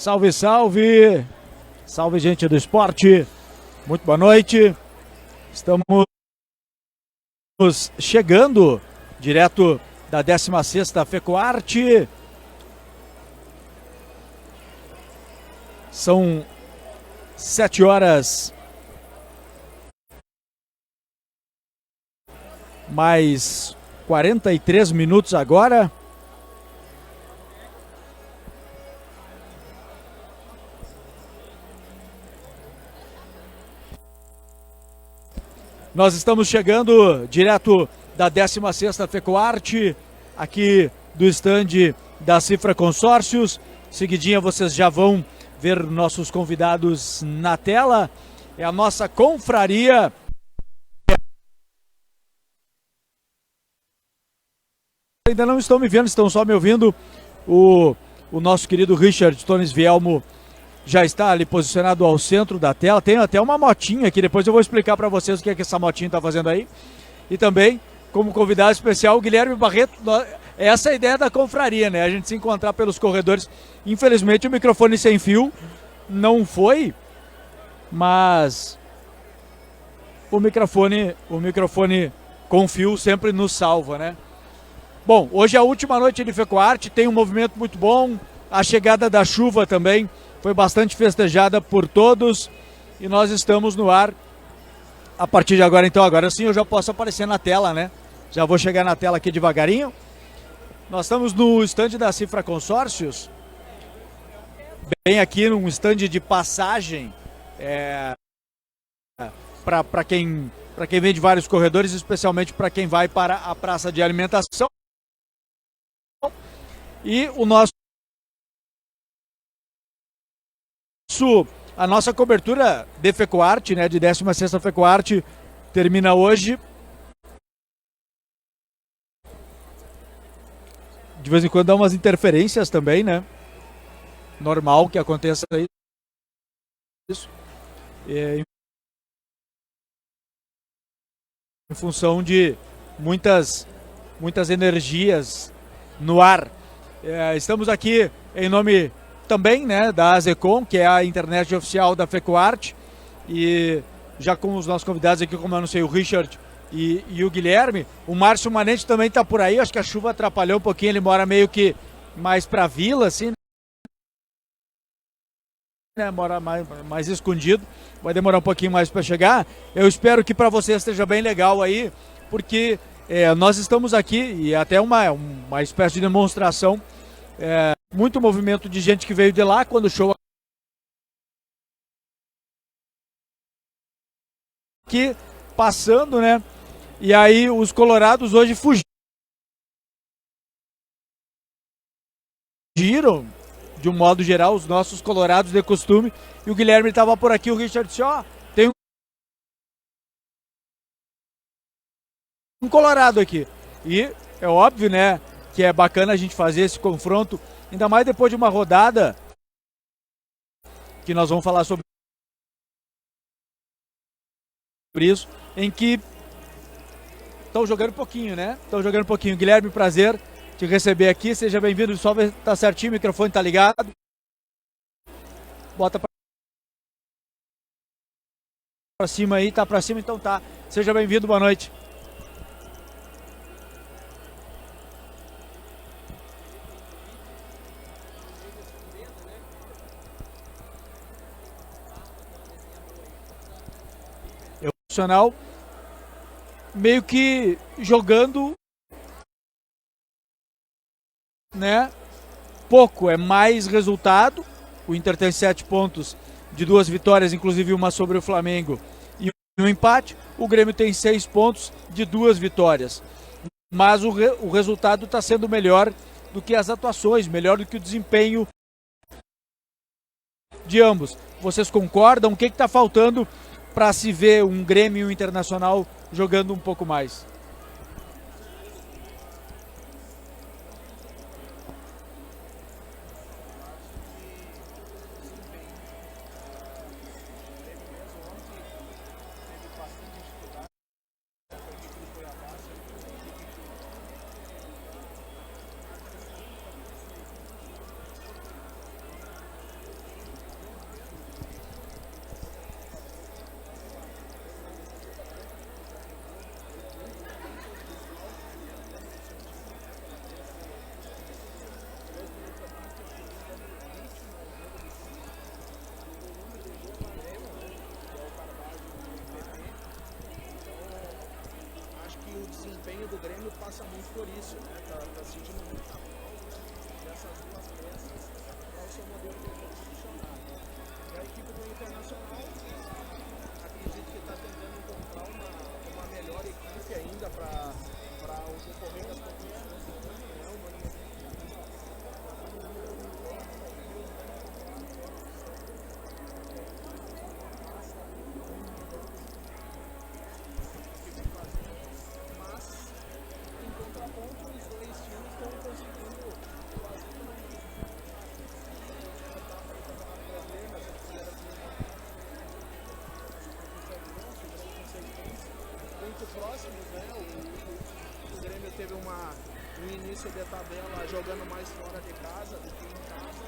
Salve, salve! Salve, gente do esporte! Muito boa noite! Estamos chegando direto da 16ª FECOARTE. São 7 horas mais 43 minutos agora. Nós estamos chegando direto da 16ª FECOARTE, aqui do estande da Cifra Consórcios. Seguidinha vocês já vão ver nossos convidados na tela. É a nossa confraria. Ainda não estão me vendo, estão só me ouvindo. O nosso querido Richard Tones Vielmo já está ali posicionado ao centro da tela. Tem até uma motinha aqui, depois eu vou explicar para vocês o que é que essa motinha está fazendo aí. E também, como convidado especial, o Guilherme Barreto. Essa é a ideia da confraria, né? A gente se encontrar pelos corredores. Infelizmente o microfone sem fio não foi, mas o microfone com fio sempre nos salva, né? Bom, hoje é a última noite de FECOARTE, tem um movimento muito bom. A chegada da chuva também foi bastante festejada por todos e nós estamos no ar a partir de agora. Então agora sim eu já posso aparecer na tela, né? Já vou chegar na tela aqui devagarinho. Nós estamos no estande da Cifra Consórcios, bem aqui num estande de passagem para quem vem de vários corredores, especialmente para quem vai para a praça de alimentação. E a nossa cobertura de FECOARTE, né, de 16ª FECOARTE, termina hoje. De vez em quando dá umas interferências também, né? Normal que aconteça isso. Em função de muitas energias no ar. Estamos aqui em nome também, né, da Azecom, que é a internet oficial da FECOARTE, e já com os nossos convidados aqui, como eu anunciei, o Richard e o Guilherme. O Márcio Manente também está por aí, acho que a chuva atrapalhou um pouquinho, ele mora meio que mais para a vila, assim, né, mora mais escondido, vai demorar um pouquinho mais para chegar. Eu espero que para vocês esteja bem legal aí, porque nós estamos aqui, e até uma espécie de demonstração, muito movimento de gente que veio de lá quando o show aqui passando, né? E aí os colorados hoje fugiram de um modo geral, os nossos colorados de costume, e o Guilherme estava por aqui, o Richard disse, tem um colorado aqui. E é óbvio, né, que é bacana a gente fazer esse confronto, ainda mais depois de uma rodada que nós vamos falar sobre isso, em que estão jogando um pouquinho, né? Estão jogando um pouquinho. Guilherme, prazer te receber aqui, seja bem-vindo. Só ver, tá certinho, o microfone tá ligado. Bota pra cima aí, tá pra cima, então tá. Seja bem-vindo, boa noite. Profissional meio que jogando, né? Pouco, é mais resultado. O Inter tem 7 pontos de 2 vitórias, inclusive uma sobre o Flamengo e um empate. O Grêmio tem 6 pontos de 2 vitórias. Mas o resultado está sendo melhor do que as atuações, melhor do que o desempenho de ambos. Vocês concordam? O que está faltando para se ver um Grêmio e um Internacional jogando um pouco mais? por isso, né? Tá sentindo muita falta dessas duas peças para o seu modelo de jogo funcionar. E a equipe do Internacional, acredito que está tentando encontrar uma melhor equipe ainda para ocorrer das competições do ano, né? O Mano mas em contraponto os dois times estão conseguindo fazer uma etapa do Campeonato Brasileiro, nessa primeira muito próximos, né? O Grêmio teve um início de tabela jogando mais fora de casa do que em casa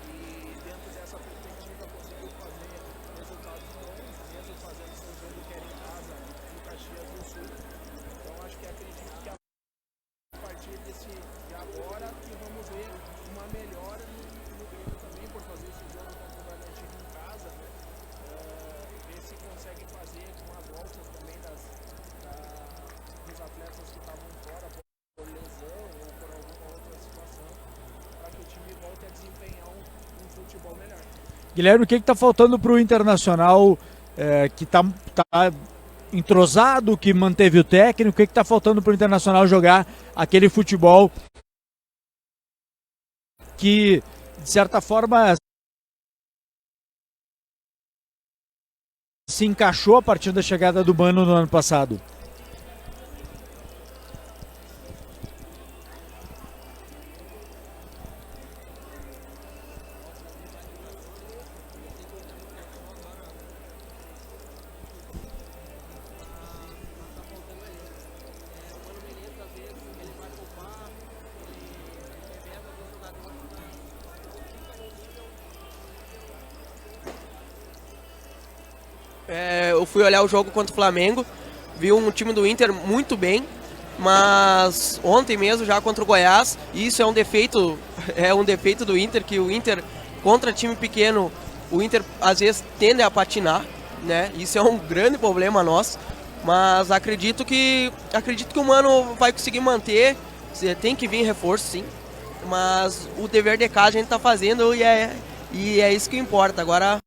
e dentro dessa perspectiva conseguiu fazer resultados bons, mesmo fazendo seu jogo que era em casa em Caxias do Sul. Então acho que acredito que a partir de agora que vamos ver uma melhora no Grêmio também por fazer esse jogo contra o Bragantino em casa, né? Ver se consegue fazer umas voltas também dos atletas que estavam fora por lesão ou por alguma outra situação, para que o time volte a desempenhar um futebol melhor. Guilherme, o que está faltando para o Internacional, que está entrosado, que manteve o técnico, o que está faltando para o Internacional jogar aquele futebol que, de certa forma, se encaixou a partir da chegada do Mano no ano passado? Eu fui olhar o jogo contra o Flamengo, vi um time do Inter muito bem, mas ontem mesmo já contra o Goiás, e isso é um defeito do Inter, que o Inter contra time pequeno, o Inter às vezes tende a patinar, né? Isso é um grande problema nosso, mas acredito que o Mano vai conseguir manter, tem que vir reforço sim, mas o dever de casa a gente está fazendo e é isso que importa. Agora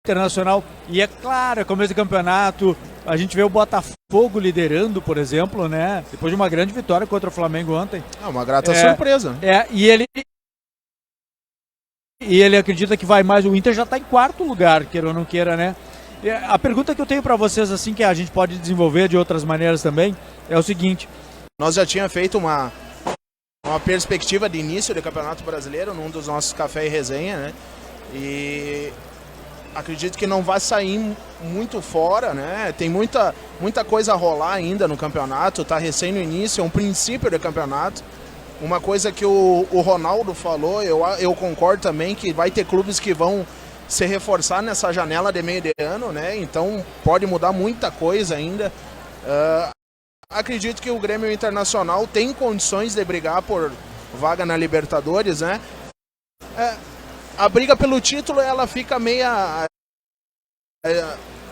Internacional, e é claro, é começo do campeonato, a gente vê o Botafogo liderando, por exemplo, né? Depois de uma grande vitória contra o Flamengo ontem. É uma grata surpresa. E ele acredita que vai mais. O Inter já está em quarto lugar, queira ou não queira, né? E a pergunta que eu tenho para vocês, assim, que a gente pode desenvolver de outras maneiras também, é o seguinte: nós já tínhamos feito uma perspectiva de início do Campeonato Brasileiro num dos nossos café e resenha, né? E acredito que não vai sair muito fora, né? Tem muita coisa a rolar ainda no campeonato, tá recém no início, é um princípio do campeonato. Uma coisa que o Ronaldo falou, eu concordo também, que vai ter clubes que vão se reforçar nessa janela de meio de ano, né? Então pode mudar muita coisa ainda. Acredito que o Grêmio Internacional tem condições de brigar por vaga na Libertadores, né? A briga pelo título, ela fica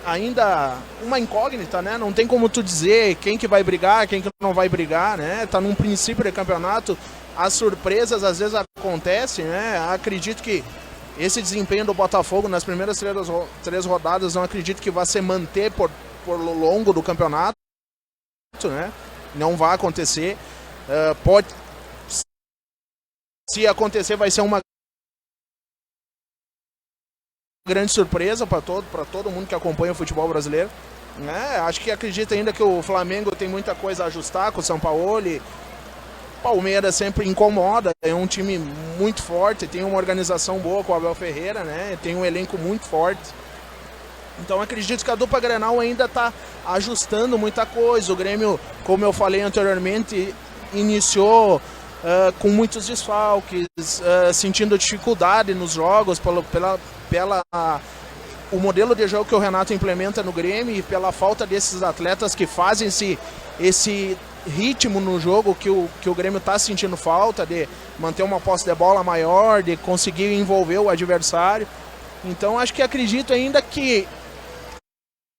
ainda uma incógnita, né? Não tem como tu dizer quem que vai brigar, quem que não vai brigar, né? Tá num princípio de campeonato, as surpresas às vezes acontecem, né? Acredito que esse desempenho do Botafogo nas primeiras três rodadas, não acredito que vai se manter por longo do campeonato, né? Não vai acontecer. Pode, se acontecer, vai ser uma grande surpresa para todo mundo que acompanha o futebol brasileiro, né? Acho que acredito ainda que o Flamengo tem muita coisa a ajustar com o São Paulo. Palmeiras sempre incomoda, é um time muito forte, tem uma organização boa com o Abel Ferreira, né? Tem um elenco muito forte. Então acredito que a dupla Grenal ainda está ajustando muita coisa. O Grêmio, como eu falei anteriormente, iniciou com muitos desfalques, sentindo dificuldade nos jogos o modelo de jogo que o Renato implementa no Grêmio e pela falta desses atletas que fazem esse ritmo no jogo que o Grêmio está sentindo falta, de manter uma posse de bola maior, de conseguir envolver o adversário. Então acho que acredito ainda que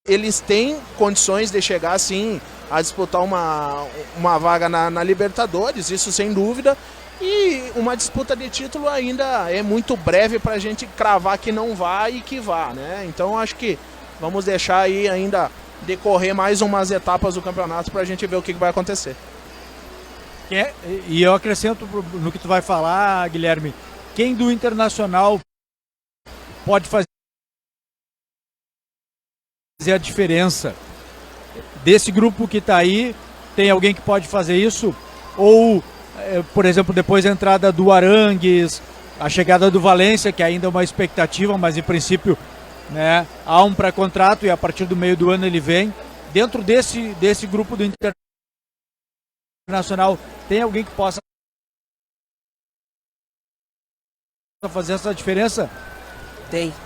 eles têm condições de chegar, sim, a disputar uma vaga na Libertadores, isso sem dúvida. E uma disputa de título ainda é muito breve para a gente cravar que não vai e que vá, né? Então acho que vamos deixar aí ainda decorrer mais umas etapas do campeonato para a gente ver o que vai acontecer. E eu acrescento no que tu vai falar, Guilherme, quem do Internacional pode fazer a diferença? Desse grupo que está aí, tem alguém que pode fazer isso? Ou, por exemplo, depois da entrada do Arangues, a chegada do Valência, que ainda é uma expectativa, mas em princípio, né, há um pré-contrato e a partir do meio do ano ele vem. Dentro desse grupo do Internacional, tem alguém que possa fazer essa diferença?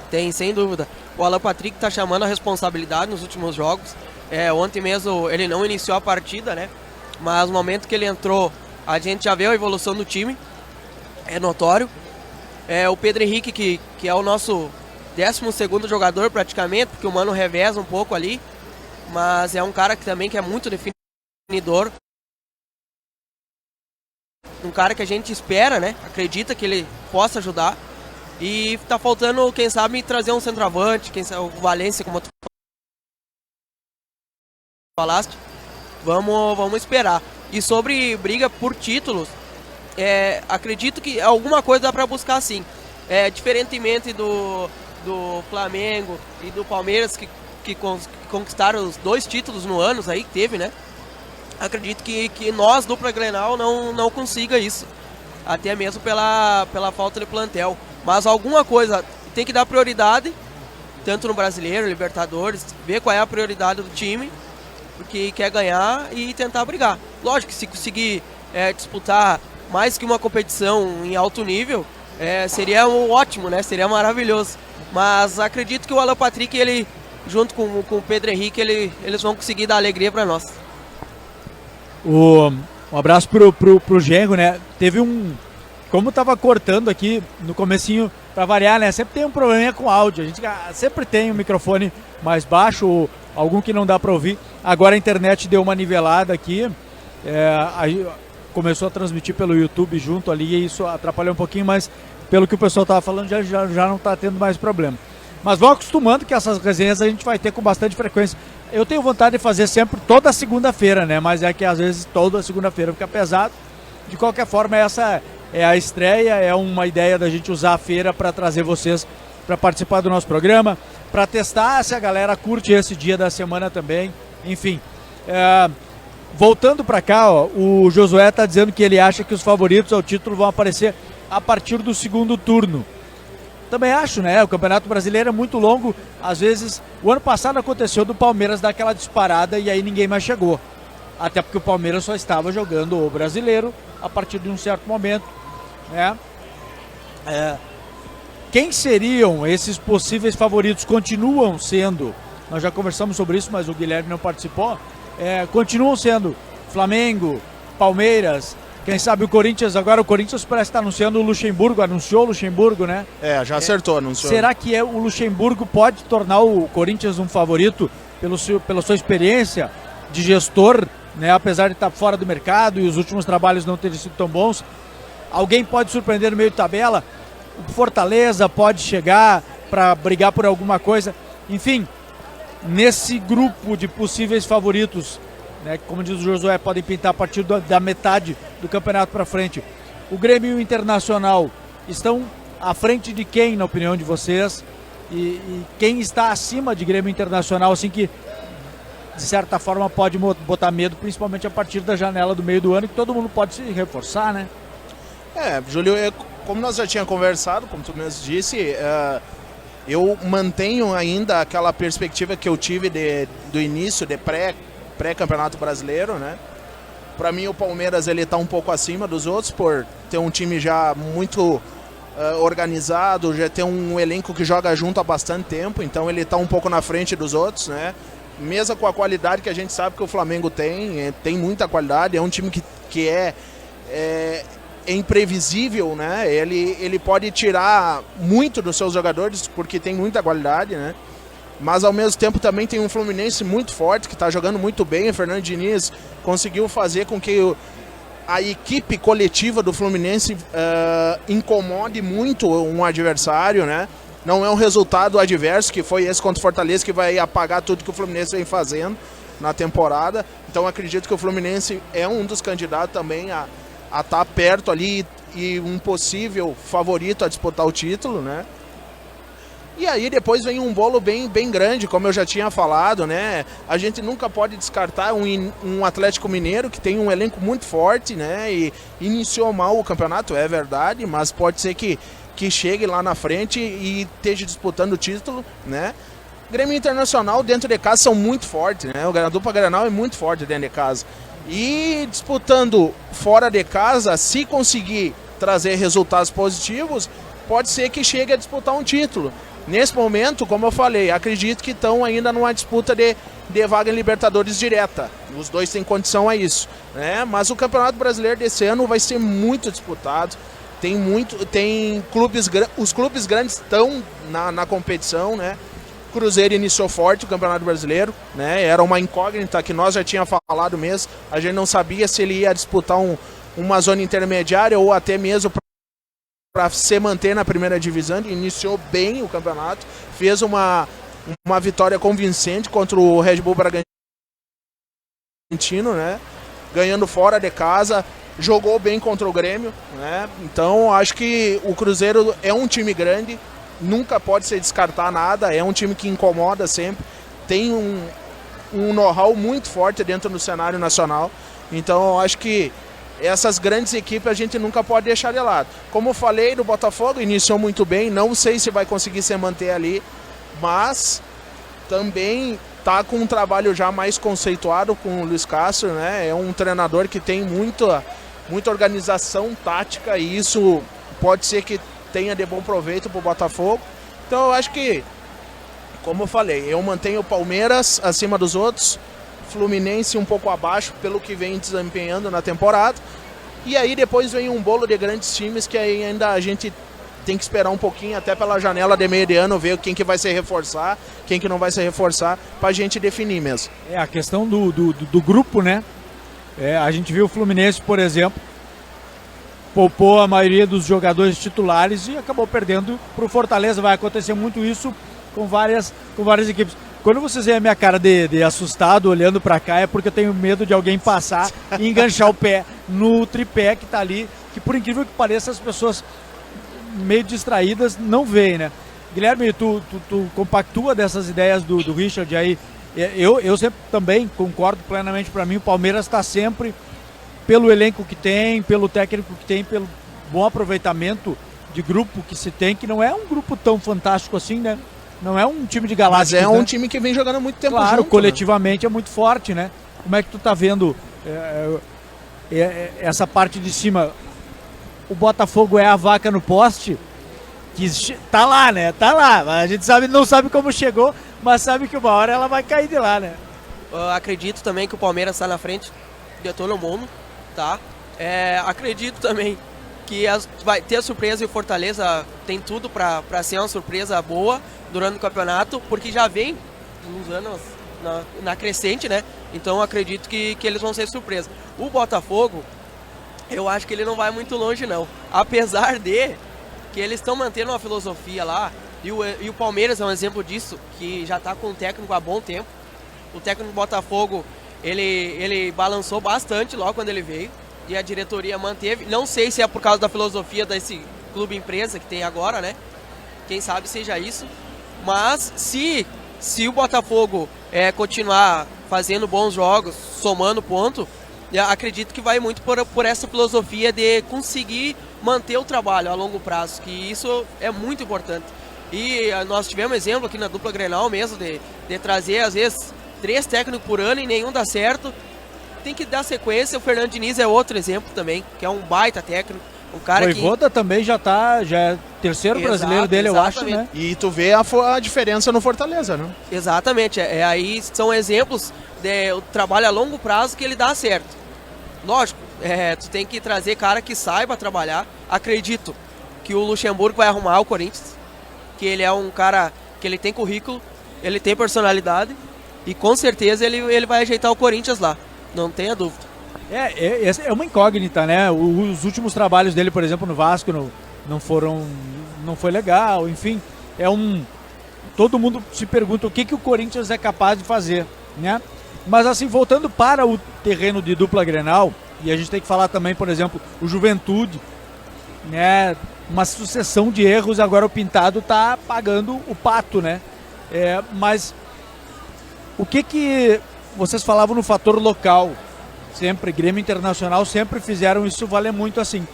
Tem, sem dúvida. O Alan Patrick está chamando a responsabilidade nos últimos jogos. Ontem mesmo ele não iniciou a partida, né? Mas no momento que ele entrou, a gente já viu a evolução do time. É notório. O Pedro Henrique, que é o nosso 12º jogador praticamente, porque o Mano reveza um pouco ali. Mas é um cara que também que é muito definidor. Um cara que a gente espera, né? Acredita que ele possa ajudar. E tá faltando, quem sabe, trazer um centroavante, quem sabe, o Valência, como tu falaste. Vamos esperar. E sobre briga por títulos, acredito que alguma coisa dá para buscar sim. Diferentemente do Flamengo e do Palmeiras, que conquistaram os 2 títulos no ano aí, que teve, né? Acredito que nós, dupla Grenal, não consiga isso. Até mesmo pela falta de plantel. Mas alguma coisa tem que dar prioridade, tanto no Brasileiro, Libertadores, ver qual é a prioridade do time, porque quer ganhar e tentar brigar. Lógico que se conseguir disputar mais que uma competição em alto nível, seria ótimo, né? Seria maravilhoso. Mas acredito que o Alan Patrick, ele, junto com o Pedro Henrique, eles vão conseguir dar alegria para nós. Um abraço pro Gengo, né? Teve como tava cortando aqui no comecinho, para variar, né? Sempre tem um problema com áudio. A gente sempre tem um microfone mais baixo, ou algum que não dá para ouvir. Agora a internet deu uma nivelada aqui. Começou a transmitir pelo YouTube junto ali, e isso atrapalhou um pouquinho, mas pelo que o pessoal tava falando, já não tá tendo mais problema. Mas vão acostumando que essas resenhas a gente vai ter com bastante frequência. Eu tenho vontade de fazer sempre toda segunda-feira, né? Mas é que às vezes toda segunda-feira fica pesado. De qualquer forma, essa é a estreia, é uma ideia da gente usar a feira para trazer vocês para participar do nosso programa, para testar se a galera curte esse dia da semana também. Enfim, voltando para cá, ó, o Josué está dizendo que ele acha que os favoritos ao título vão aparecer a partir do segundo turno. Também acho, né? O Campeonato Brasileiro é muito longo. Às vezes, o ano passado aconteceu do Palmeiras dar aquela disparada e aí ninguém mais chegou. Até porque o Palmeiras só estava jogando o Brasileiro a partir de um certo momento, né? Quem seriam esses possíveis favoritos? Continuam sendo, nós já conversamos sobre isso, mas o Guilherme não participou, continuam sendo Flamengo, Palmeiras, quem sabe o Corinthians. Agora o Corinthians parece estar anunciando o Luxemburgo, anunciou o Luxemburgo, né? Já acertou, anunciou. Será que o Luxemburgo pode tornar o Corinthians um favorito pela sua experiência de gestor, né? Apesar de estar fora do mercado e os últimos trabalhos não terem sido tão bons? Alguém pode surpreender no meio de tabela? O Fortaleza pode chegar para brigar por alguma coisa? Enfim, nesse grupo de possíveis favoritos, né, como diz o Josué, podem pintar a partir da metade do campeonato para frente. O Grêmio e o Internacional estão à frente de quem, na opinião de vocês? E quem está acima de Grêmio Internacional, assim que, de certa forma, pode botar medo, principalmente a partir da janela do meio do ano, que todo mundo pode se reforçar, né? Júlio, como nós já tínhamos conversado, como tu mesmo disse, eu mantenho ainda aquela perspectiva que eu tive do início, de pré-campeonato brasileiro, né? Para mim o Palmeiras ele tá um pouco acima dos outros por ter um time já muito organizado, já ter um elenco que joga junto há bastante tempo, então ele tá um pouco na frente dos outros, né? Mesmo com a qualidade que a gente sabe que o Flamengo tem muita qualidade, é um time que é imprevisível, né? Ele pode tirar muito dos seus jogadores porque tem muita qualidade, né? mas ao mesmo tempo também tem um Fluminense muito forte, que está jogando muito bem. O Fernando Diniz conseguiu fazer com que a equipe coletiva do Fluminense incomode muito um adversário, né? Não é um resultado adverso, que foi esse contra o Fortaleza, que vai apagar tudo que o Fluminense vem fazendo na temporada. Então acredito que o Fluminense é um dos candidatos também a estar perto ali e um possível favorito a disputar o título, né? E aí depois vem um bolo bem grande, como eu já tinha falado, né? A gente nunca pode descartar um Atlético Mineiro que tem um elenco muito forte, né? E iniciou mal o campeonato, é verdade, mas pode ser que chegue lá na frente e esteja disputando o título, né? Grêmio Internacional dentro de casa são muito fortes, né? A dupla Grenal é muito forte dentro de casa. E disputando fora de casa, se conseguir trazer resultados positivos, pode ser que chegue a disputar um título. Nesse momento, como eu falei, acredito que estão ainda numa disputa de vaga em Libertadores direta. Os dois têm condição a isso, né? Mas o Campeonato Brasileiro desse ano vai ser muito disputado. Tem clubes, os clubes grandes estão na competição, né? Cruzeiro iniciou forte o Campeonato Brasileiro, né? Era uma incógnita que nós já tínhamos falado mesmo. A gente não sabia se ele ia disputar uma zona intermediária ou até mesmo para se manter na primeira divisão. Ele iniciou bem o campeonato, fez uma vitória convincente contra o Red Bull Bragantino, né? Ganhando fora de casa, jogou bem contra o Grêmio, né? Então acho que o Cruzeiro é um time grande, nunca pode se descartar nada, é um time que incomoda sempre, tem um know-how muito forte dentro do cenário nacional. Então acho que essas grandes equipes a gente nunca pode deixar de lado. Como eu falei, do Botafogo iniciou muito bem, não sei se vai conseguir se manter ali, mas também está com um trabalho já mais conceituado com o Luiz Castro, né? É um treinador que tem muita organização tática e isso pode ser que tenha de bom proveito para o Botafogo. Então eu acho que, como eu falei, eu mantenho o Palmeiras acima dos outros, Fluminense um pouco abaixo pelo que vem desempenhando na temporada. E aí depois vem um bolo de grandes times que aí ainda a gente tem que esperar um pouquinho, até pela janela de meio de ano, ver quem que vai se reforçar, quem que não vai se reforçar, pra gente definir mesmo. É a questão do grupo, né? A gente viu o Fluminense, por exemplo, poupou a maioria dos jogadores titulares e acabou perdendo pro Fortaleza. Vai acontecer muito isso com várias equipes. Quando vocês veem a minha cara de assustado olhando pra cá, é porque eu tenho medo de alguém passar e enganchar o pé no tripé que tá ali, que por incrível que pareça as pessoas meio distraídas não veem, né? Guilherme, tu compactua dessas ideias do Richard aí? Eu sempre também concordo plenamente. Para mim o Palmeiras está sempre, pelo elenco que tem, pelo técnico que tem, pelo bom aproveitamento de grupo que se tem, que não é um grupo tão fantástico assim, né? Não é um time de galácticos, mas é né? um time que vem jogando há muito tempo claro, junto, coletivamente, né? É muito forte, né? Como é que tu tá vendo essa parte de cima? O Botafogo é a vaca no poste, que tá lá, né? Tá lá. A gente não sabe como chegou, mas sabe que uma hora ela vai cair de lá, né? Eu acredito também que o Palmeiras está na frente de todo mundo, tá? Acredito também que vai ter a surpresa e o Fortaleza tem tudo para ser uma surpresa boa durante o campeonato, porque já vem uns anos na crescente, né? Então acredito que eles vão ser surpresa. O Botafogo, eu acho que ele não vai muito longe não, apesar de que eles estão mantendo uma filosofia lá, e o Palmeiras é um exemplo disso, que já está com o técnico há bom tempo. O técnico do Botafogo, ele balançou bastante logo quando ele veio, e a diretoria manteve. Não sei se é por causa da filosofia desse clube empresa que tem agora, né? Quem sabe seja isso. Mas se o Botafogo continuar fazendo bons jogos, somando ponto, acredito que vai muito por essa filosofia de conseguir manter o trabalho a longo prazo, que isso é muito importante. E nós tivemos exemplo aqui na dupla Grenal mesmo, de trazer às vezes 3 técnicos por ano e nenhum dá certo. Tem que dar sequência. O Fernando Diniz é outro exemplo também, que é um baita técnico. Um cara o Voivoda também já é terceiro brasileiro dele, exatamente. Eu acho, né? E tu vê a diferença no Fortaleza, né? Exatamente. Aí são exemplos do trabalho a longo prazo que ele dá certo. Lógico, tu tem que trazer cara que saiba trabalhar. Acredito que o Luxemburgo vai arrumar o Corinthians, que ele é um cara que ele tem currículo, ele tem personalidade e com certeza ele vai ajeitar o Corinthians lá, não tenha dúvida. É uma incógnita, né? Os últimos trabalhos dele, por exemplo, no Vasco não foi legal, enfim, todo mundo se pergunta o que o Corinthians é capaz de fazer, né? Mas assim, voltando para o terreno de dupla Grenal, e a gente tem que falar também, por exemplo, o Juventude, né? Uma sucessão de erros, agora o Pintado tá pagando o pato, né? Mas o que vocês falavam no fator local? Sempre, Grêmio Internacional sempre fizeram isso valer muito assim.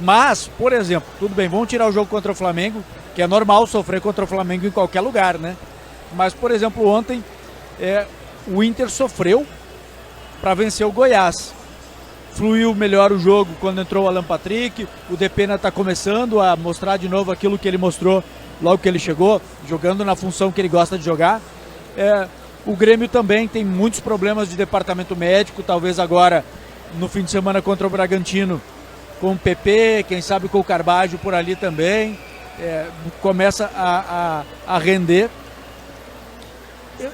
Mas, por exemplo, tudo bem, vamos tirar o jogo contra o Flamengo, que é normal sofrer contra o Flamengo em qualquer lugar, né? Mas, por exemplo, ontem o Inter sofreu para vencer o Goiás. Fluiu melhor o jogo quando entrou o Alan Patrick, o Depena está começando a mostrar de novo aquilo que ele mostrou logo que ele chegou, jogando na função que ele gosta de jogar. O Grêmio também tem muitos problemas de departamento médico, talvez agora no fim de semana contra o Bragantino, com o PP, quem sabe com o Carbajo por ali também, começa a render.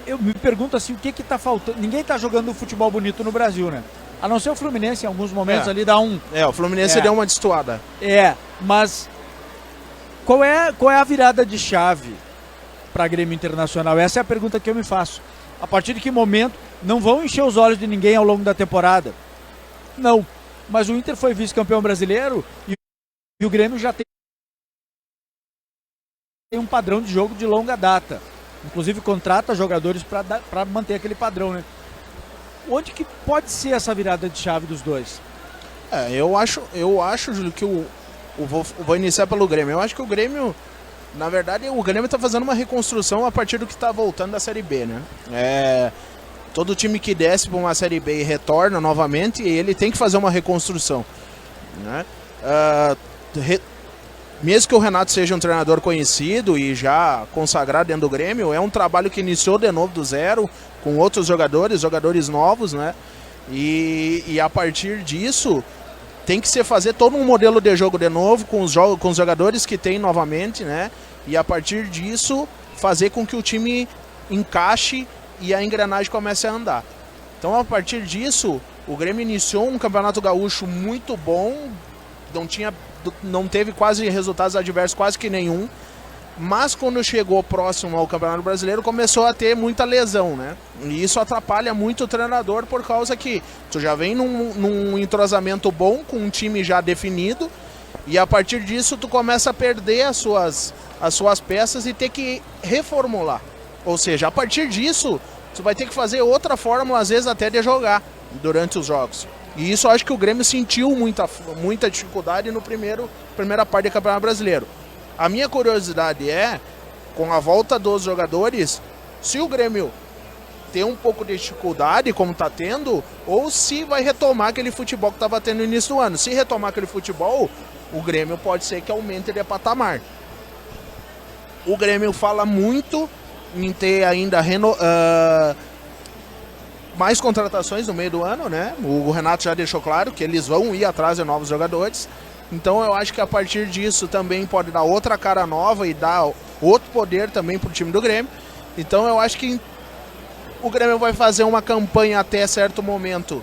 Eu me pergunto assim, o que está faltando? Ninguém está jogando futebol bonito no Brasil, né? A não ser o Fluminense, em alguns momentos ali dá um... o Fluminense deu uma destoada. Mas qual é a virada de chave para Grêmio Internacional? Essa é a pergunta que eu me faço. A partir de que momento não vão encher os olhos de ninguém ao longo da temporada? Não. Mas o Inter foi vice-campeão brasileiro e o Grêmio já tem um padrão de jogo de longa data. Inclusive contrata jogadores para manter aquele padrão, né? Onde que pode ser essa virada de chave dos dois? Eu acho, Júlio, que vou iniciar pelo Grêmio. Eu acho que o Grêmio, na verdade, o Grêmio está fazendo uma reconstrução a partir do que está voltando da Série B, né? Todo time que desce para uma Série B e retorna novamente, ele tem que fazer uma reconstrução, né? Mesmo que o Renato seja um treinador conhecido e já consagrado dentro do Grêmio, é um trabalho que iniciou de novo do zero, com outros jogadores novos, né? E a partir disso, tem que se fazer todo um modelo de jogo de novo, com os jogadores que tem novamente, né? E a partir disso, fazer com que o time encaixe e a engrenagem comece a andar. Então, a partir disso, o Grêmio iniciou um campeonato gaúcho muito bom, não teve quase resultados adversos, quase que nenhum, mas quando chegou próximo ao Campeonato Brasileiro começou a ter muita lesão, né? E isso atrapalha muito o treinador, por causa que tu já vem num entrosamento bom, com um time já definido, e a partir disso tu começa a perder as suas peças e ter que reformular. Ou seja, a partir disso tu vai ter que fazer outra fórmula, às vezes até de jogar durante os jogos. E isso eu acho que o Grêmio sentiu muita dificuldade no primeira parte do Campeonato Brasileiro. A minha curiosidade com a volta dos jogadores, se o Grêmio tem um pouco de dificuldade, como está tendo, ou se vai retomar aquele futebol que estava tendo no início do ano. Se retomar aquele futebol, o Grêmio pode ser que aumente de patamar. O Grêmio fala muito em ter ainda mais contratações no meio do ano, né? O Renato já deixou claro que eles vão ir atrás de novos jogadores. Então eu acho que a partir disso também pode dar outra cara nova e dar outro poder também pro time do Grêmio. Então eu acho que o Grêmio vai fazer uma campanha até certo momento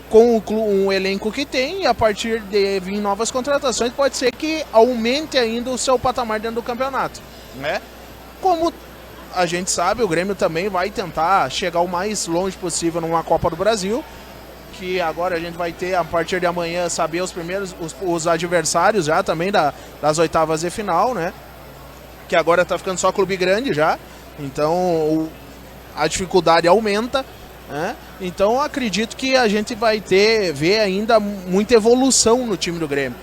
com um elenco que tem, e a partir de vir novas contratações pode ser que aumente ainda o seu patamar dentro do campeonato, né? Como a gente sabe, o Grêmio também vai tentar chegar o mais longe possível numa Copa do Brasil, que agora a gente vai ter, a partir de amanhã, saber os adversários já também das oitavas de final, né? Que agora tá ficando só clube grande já, então a dificuldade aumenta, né? Então acredito que a gente vai ver ainda muita evolução no time do Grêmio.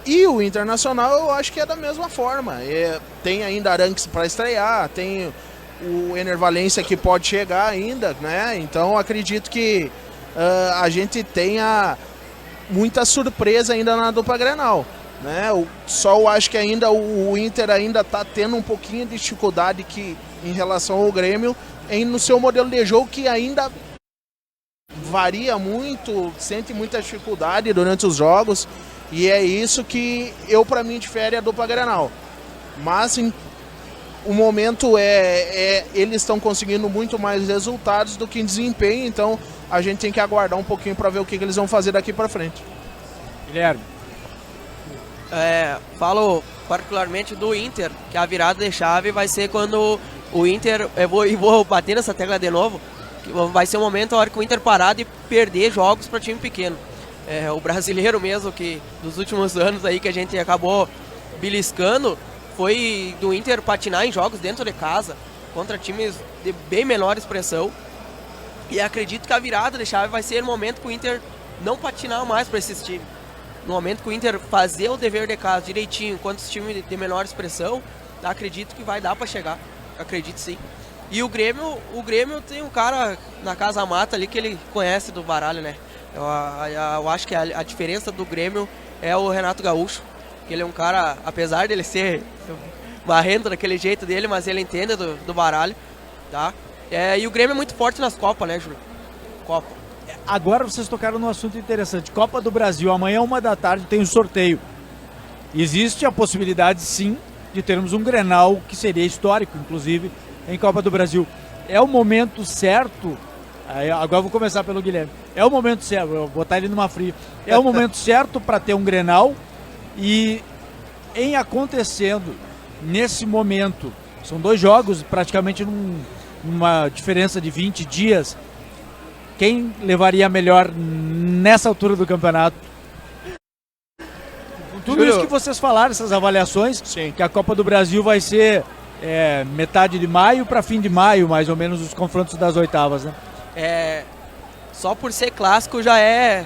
E o Internacional eu acho que é da mesma forma. Tem ainda Aranques para estrear, tem o Ener Valencia que pode chegar ainda, né? Então acredito que a gente tenha muita surpresa ainda na dupla Grenal, né? Só eu acho que ainda o Inter ainda está tendo um pouquinho de dificuldade em relação ao Grêmio no seu modelo de jogo, que ainda varia muito, sente muita dificuldade durante os jogos. E é isso que para mim difere a dupla Grenal. Mas o momento eles estão conseguindo muito mais resultados do que desempenho, então a gente tem que aguardar um pouquinho para ver o que eles vão fazer daqui para frente. Guilherme. Falo particularmente do Inter, que a virada de chave vai ser quando o Inter, vou bater nessa tecla de novo, que vai ser o momento a hora que o Inter parar de perder jogos para time pequeno. O brasileiro mesmo, que dos últimos anos aí que a gente acabou beliscando, foi do Inter patinar em jogos dentro de casa, contra times de bem menor expressão. E acredito que a virada de chave vai ser o momento que o Inter não patinar mais para esses times. No momento que o Inter fazer o dever de casa direitinho contra os times de menor expressão, acredito que vai dar para chegar. Acredito sim. E o Grêmio tem um cara na Casa Mata ali que ele conhece do baralho, né? Eu acho que a diferença do Grêmio é o Renato Gaúcho. Que ele é um cara, apesar dele ser marrento daquele jeito dele, mas ele entende do baralho, tá? E o Grêmio é muito forte nas Copas, né, Júlio? Copa. Agora vocês tocaram num assunto interessante. Copa do Brasil, amanhã 13h tem um sorteio. Existe a possibilidade, sim, de termos um Grenal, que seria histórico, inclusive, em Copa do Brasil. É o momento certo, agora eu vou começar pelo Guilherme, é o momento certo, vou botar ele numa fria, é o momento certo para ter um Grenal e em acontecendo nesse momento, são 2 jogos praticamente numa diferença de 20 dias, quem levaria melhor nessa altura do campeonato? Tudo isso que vocês falaram, essas avaliações, sim, que a Copa do Brasil vai ser metade de maio para fim de maio, mais ou menos, os confrontos das oitavas, né? Só por ser clássico já é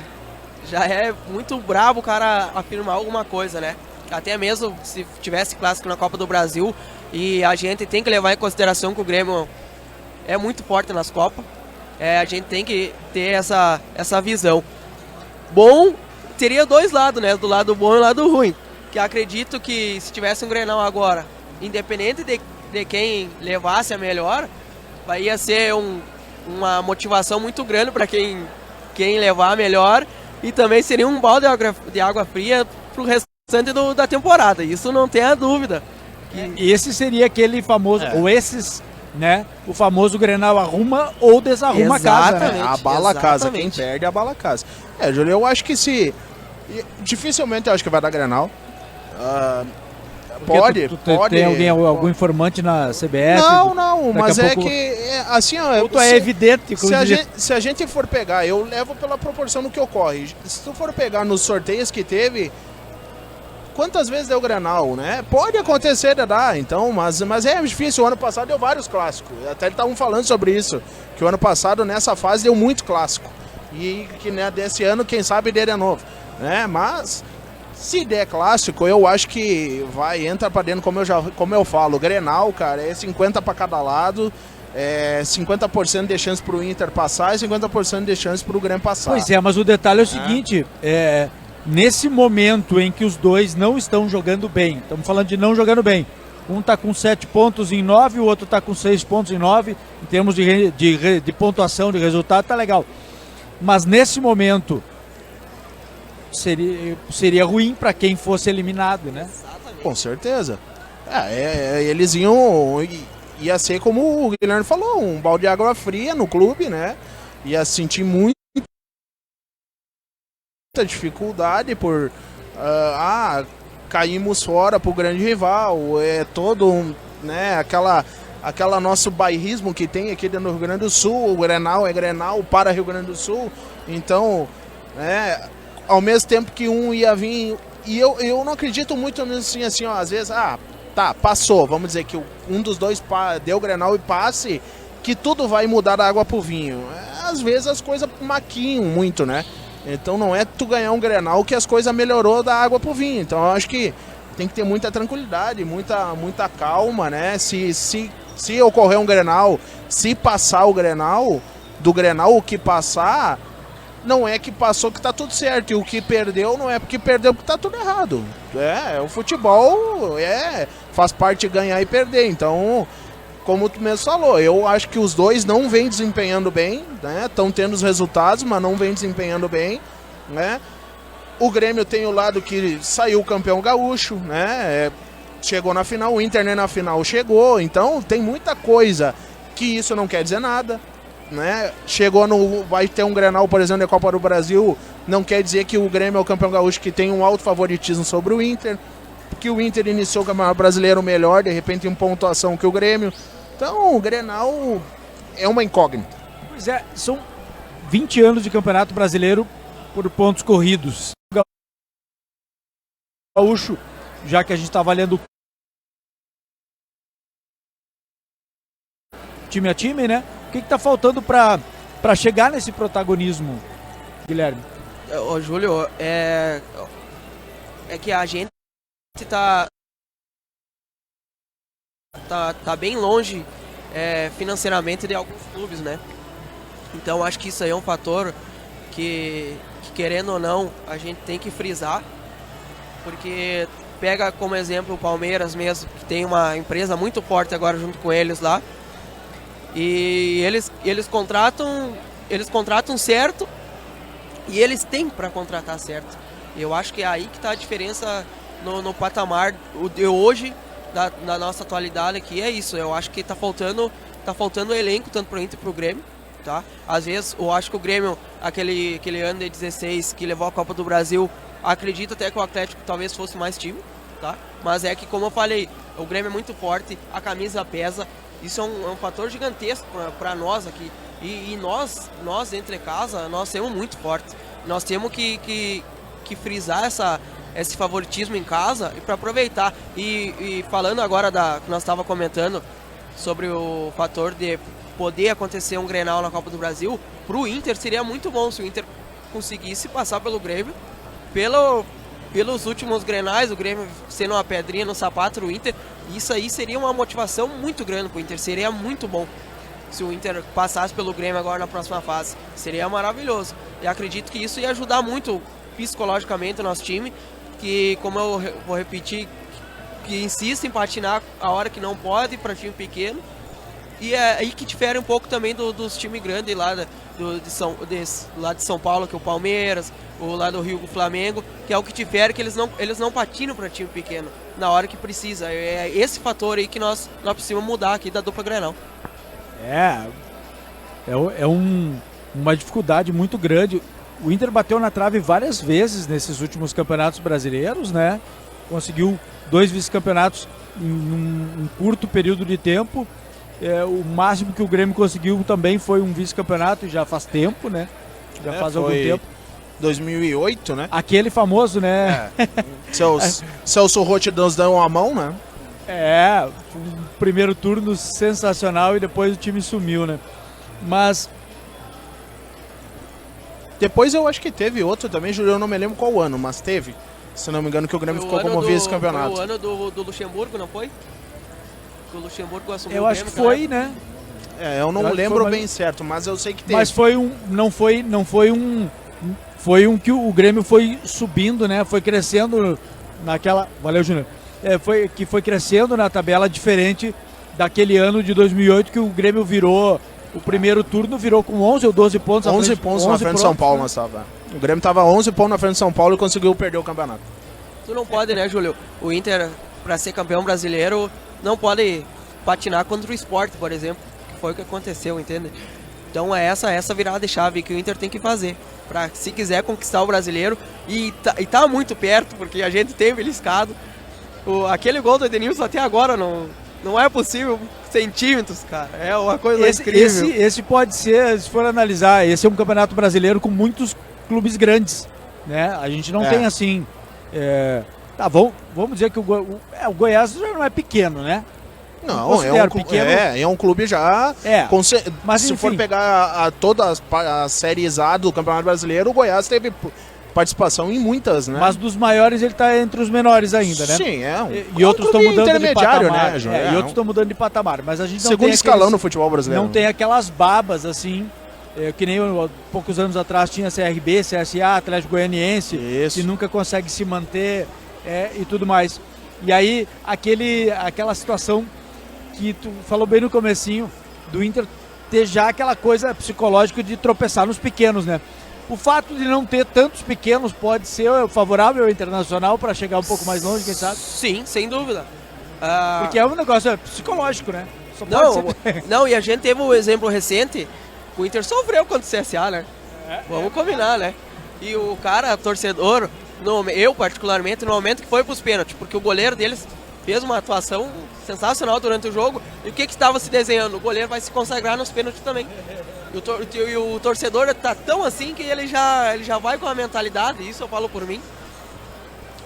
muito brabo o cara afirmar alguma coisa, né? Até mesmo se tivesse clássico na Copa do Brasil, e a gente tem que levar em consideração que o Grêmio é muito forte nas Copas, a gente tem que ter essa visão. Bom, teria 2 lados, né? Do lado bom e do lado ruim. Que acredito que se tivesse um Grenal agora, independente de quem levasse a melhor, ia ser uma motivação muito grande para quem levar a melhor, e também seria um balde de água fria para o restante da temporada, isso não tem a dúvida. E esse seria aquele famoso, ou esses, né? O famoso Grenal arruma ou desarruma a casa, né? Abala a casa, quem perde abala a casa. Júlio, eu acho que dificilmente eu acho que vai dar Grenal. Pode. Tem algum informante na CBF? Não, mas assim, é evidente. Se a gente for pegar, eu levo pela proporção do que ocorre. Se tu for pegar nos sorteios que teve, quantas vezes deu Grenal, né? Pode acontecer de dar, então, mas é difícil. O ano passado deu vários clássicos. Até eles estavam falando sobre isso, que o ano passado nessa fase deu muito clássico. E que, né, desse ano, quem sabe dê de novo, né? Mas se der clássico, eu acho que entra pra dentro, como eu falo, o Grenal, cara, é 50 para cada lado, 50% de chance pro Inter passar e 50% de chance pro Grêmio passar. Pois é, mas o detalhe é o seguinte, nesse momento em que os dois não estão jogando bem, estamos falando de não jogando bem, um tá com 7 pontos em 9, o outro tá com 6 pontos em 9, em termos de pontuação, de resultado, tá legal. Mas nesse momento seria ruim para quem fosse eliminado, né? Exatamente. Com certeza. Eles ia ser como o Guilherme falou, um balde de água fria no clube, né? Ia sentir muita dificuldade por caímos fora pro grande rival, né, aquela nosso bairrismo que tem aqui dentro do Rio Grande do Sul, o Grenal é Grenal para Rio Grande do Sul, então, ao mesmo tempo que um ia vir, e eu não acredito muito assim, às vezes, passou, vamos dizer que um dos dois deu Grenal e passe, que tudo vai mudar da água pro vinho. Às vezes as coisas maquiam muito, né? Então não é tu ganhar um Grenal que as coisas melhorou da água pro vinho. Então eu acho que tem que ter muita tranquilidade, muita calma, né? Se ocorrer um Grenal, se passar o Grenal, do Grenal o que passar, não é que passou que tá tudo certo. E o que perdeu não é porque perdeu porque tá tudo errado. O futebol faz parte de ganhar e perder. Então, como tu mesmo falou, eu acho que os dois não vêm desempenhando bem, né? Estão tendo os resultados, mas não vêm desempenhando bem, né? O Grêmio tem o lado que saiu campeão gaúcho, né? chegou na final, o Inter nem na final chegou, então tem muita coisa que isso não quer dizer nada, né? Vai ter um Grenal, por exemplo, da Copa do Brasil, não quer dizer que o Grêmio é o campeão gaúcho que tem um alto favoritismo sobre o Inter, porque o Inter iniciou o Campeonato Brasileiro melhor, de repente em pontuação que o Grêmio. Então o Grenal é uma incógnita. Pois é, são 20 anos de Campeonato Brasileiro por pontos corridos. Gaúcho, já que a gente está valendo time a time, né? O que está faltando para chegar nesse protagonismo, Guilherme? Ô, Júlio, é que a gente tá bem longe financeiramente de alguns clubes, né? Então acho que isso aí é um fator que querendo ou não, a gente tem que frisar, porque pega como exemplo o Palmeiras mesmo, que tem uma empresa muito forte agora junto com eles lá, e eles contratam certo e eles têm para contratar certo. Eu acho que é aí que está a diferença no patamar de hoje da nossa atualidade aqui, é isso. Eu acho que tá faltando elenco tanto pro Inter e pro Grêmio, tá? Às vezes eu acho que o Grêmio, aquele ano de 16 que levou a Copa do Brasil, acredito até que o Atlético talvez fosse mais time, tá? Mas é que, como eu falei, o Grêmio é muito forte, a camisa pesa, isso é um fator gigantesco para nós aqui. E nós entre casa, nós temos muito forte. Nós temos que frisar esse favoritismo em casa e para aproveitar. E falando agora que nós estávamos comentando sobre o fator de poder acontecer um Grenal na Copa do Brasil, para o Inter seria muito bom se o Inter conseguisse passar pelo Grêmio, pelos últimos Grenais, o Grêmio sendo uma pedrinha no sapato do Inter. Isso aí seria uma motivação muito grande para o Inter, seria muito bom se o Inter passasse pelo Grêmio agora na próxima fase, seria maravilhoso. E acredito que isso ia ajudar muito psicologicamente o nosso time, que, como eu vou repetir, que insiste em patinar a hora que não pode para time pequeno. E é aí que difere um pouco também dos times grandes lá lá de São Paulo, que é o Palmeiras, ou lá do Rio, o Flamengo, que é o que difere, que eles não patinam para time pequeno na hora que precisa. É esse fator aí que nós precisamos mudar aqui da dupla Grenal. Uma dificuldade muito grande. O Inter bateu na trave várias vezes nesses últimos campeonatos brasileiros, né? Conseguiu 2 vice-campeonatos em um curto período de tempo. O máximo que o Grêmio conseguiu também foi um vice-campeonato, já faz tempo, né? Já faz algum tempo. 2008, né? Aquele famoso, né? Celso Roth nos dão a mão, né? Um primeiro turno sensacional e depois o time sumiu, né? Mas depois eu acho que teve outro também, Júlio, eu não me lembro qual ano, mas teve. Se não me engano, que o Grêmio ficou como vice-campeonato. Foi o ano do Luxemburgo, não foi? O Luxemburgo assumiu eu acho que foi, né? Eu não lembro bem certo, mas eu sei que teve. Mas foi um que o Grêmio foi subindo, né? Foi crescendo naquela... Valeu, Júnior. Foi crescendo na tabela, diferente daquele ano de 2008 que o Grêmio virou... O primeiro turno virou com 11 ou 12 pontos. 11 pontos na frente de São Paulo, nós tava. O Grêmio tava 11 pontos na frente de São Paulo e conseguiu perder o campeonato. Tu não pode, né, Júlio? O Inter, para ser campeão brasileiro, não pode patinar contra o Sport, por exemplo, que foi o que aconteceu, entende? Então é essa virada de chave que o Inter tem que fazer, para se quiser conquistar o brasileiro, e tá muito perto, porque a gente tem beliscado. Aquele gol do Edenilson até agora não é possível, centímetros, cara, é uma coisa incrível. Esse pode ser, se for analisar, esse é um campeonato brasileiro com muitos clubes grandes, né? A gente não tem assim... vamos dizer que o Goiás já não é pequeno, né? Não, é um clube já... Mas se for pegar todas as séries A do Campeonato Brasileiro, o Goiás teve participação em muitas, né? Mas dos maiores ele está entre os menores ainda, né? Sim, e outros estão mudando de patamar, né, e outros estão mudando de patamar, mas a gente não segundo tem escalão no futebol brasileiro. Não tem aquelas babas assim, que nem poucos anos atrás tinha CRB, CSA, Atlético Goianiense, que nunca consegue se manter e tudo mais. E aí aquela situação que tu falou bem no comecinho do Inter ter já aquela coisa psicológica de tropeçar nos pequenos, né? O fato de não ter tantos pequenos pode ser favorável ao Internacional para chegar um pouco mais longe, quem sabe? Sim, sem dúvida. Porque é um negócio psicológico, né? Só pode Não, ser- não, e a gente teve um exemplo recente, o Inter sofreu contra o CSA, né? Vamos combinar, né? E o cara, torcedor, eu particularmente, no momento que foi pros pênaltis, porque o goleiro deles fez uma atuação sensacional durante o jogo, e o que estava se desenhando? O goleiro vai se consagrar nos pênaltis também. E o torcedor tá tão assim que ele já vai com a mentalidade, isso eu falo por mim.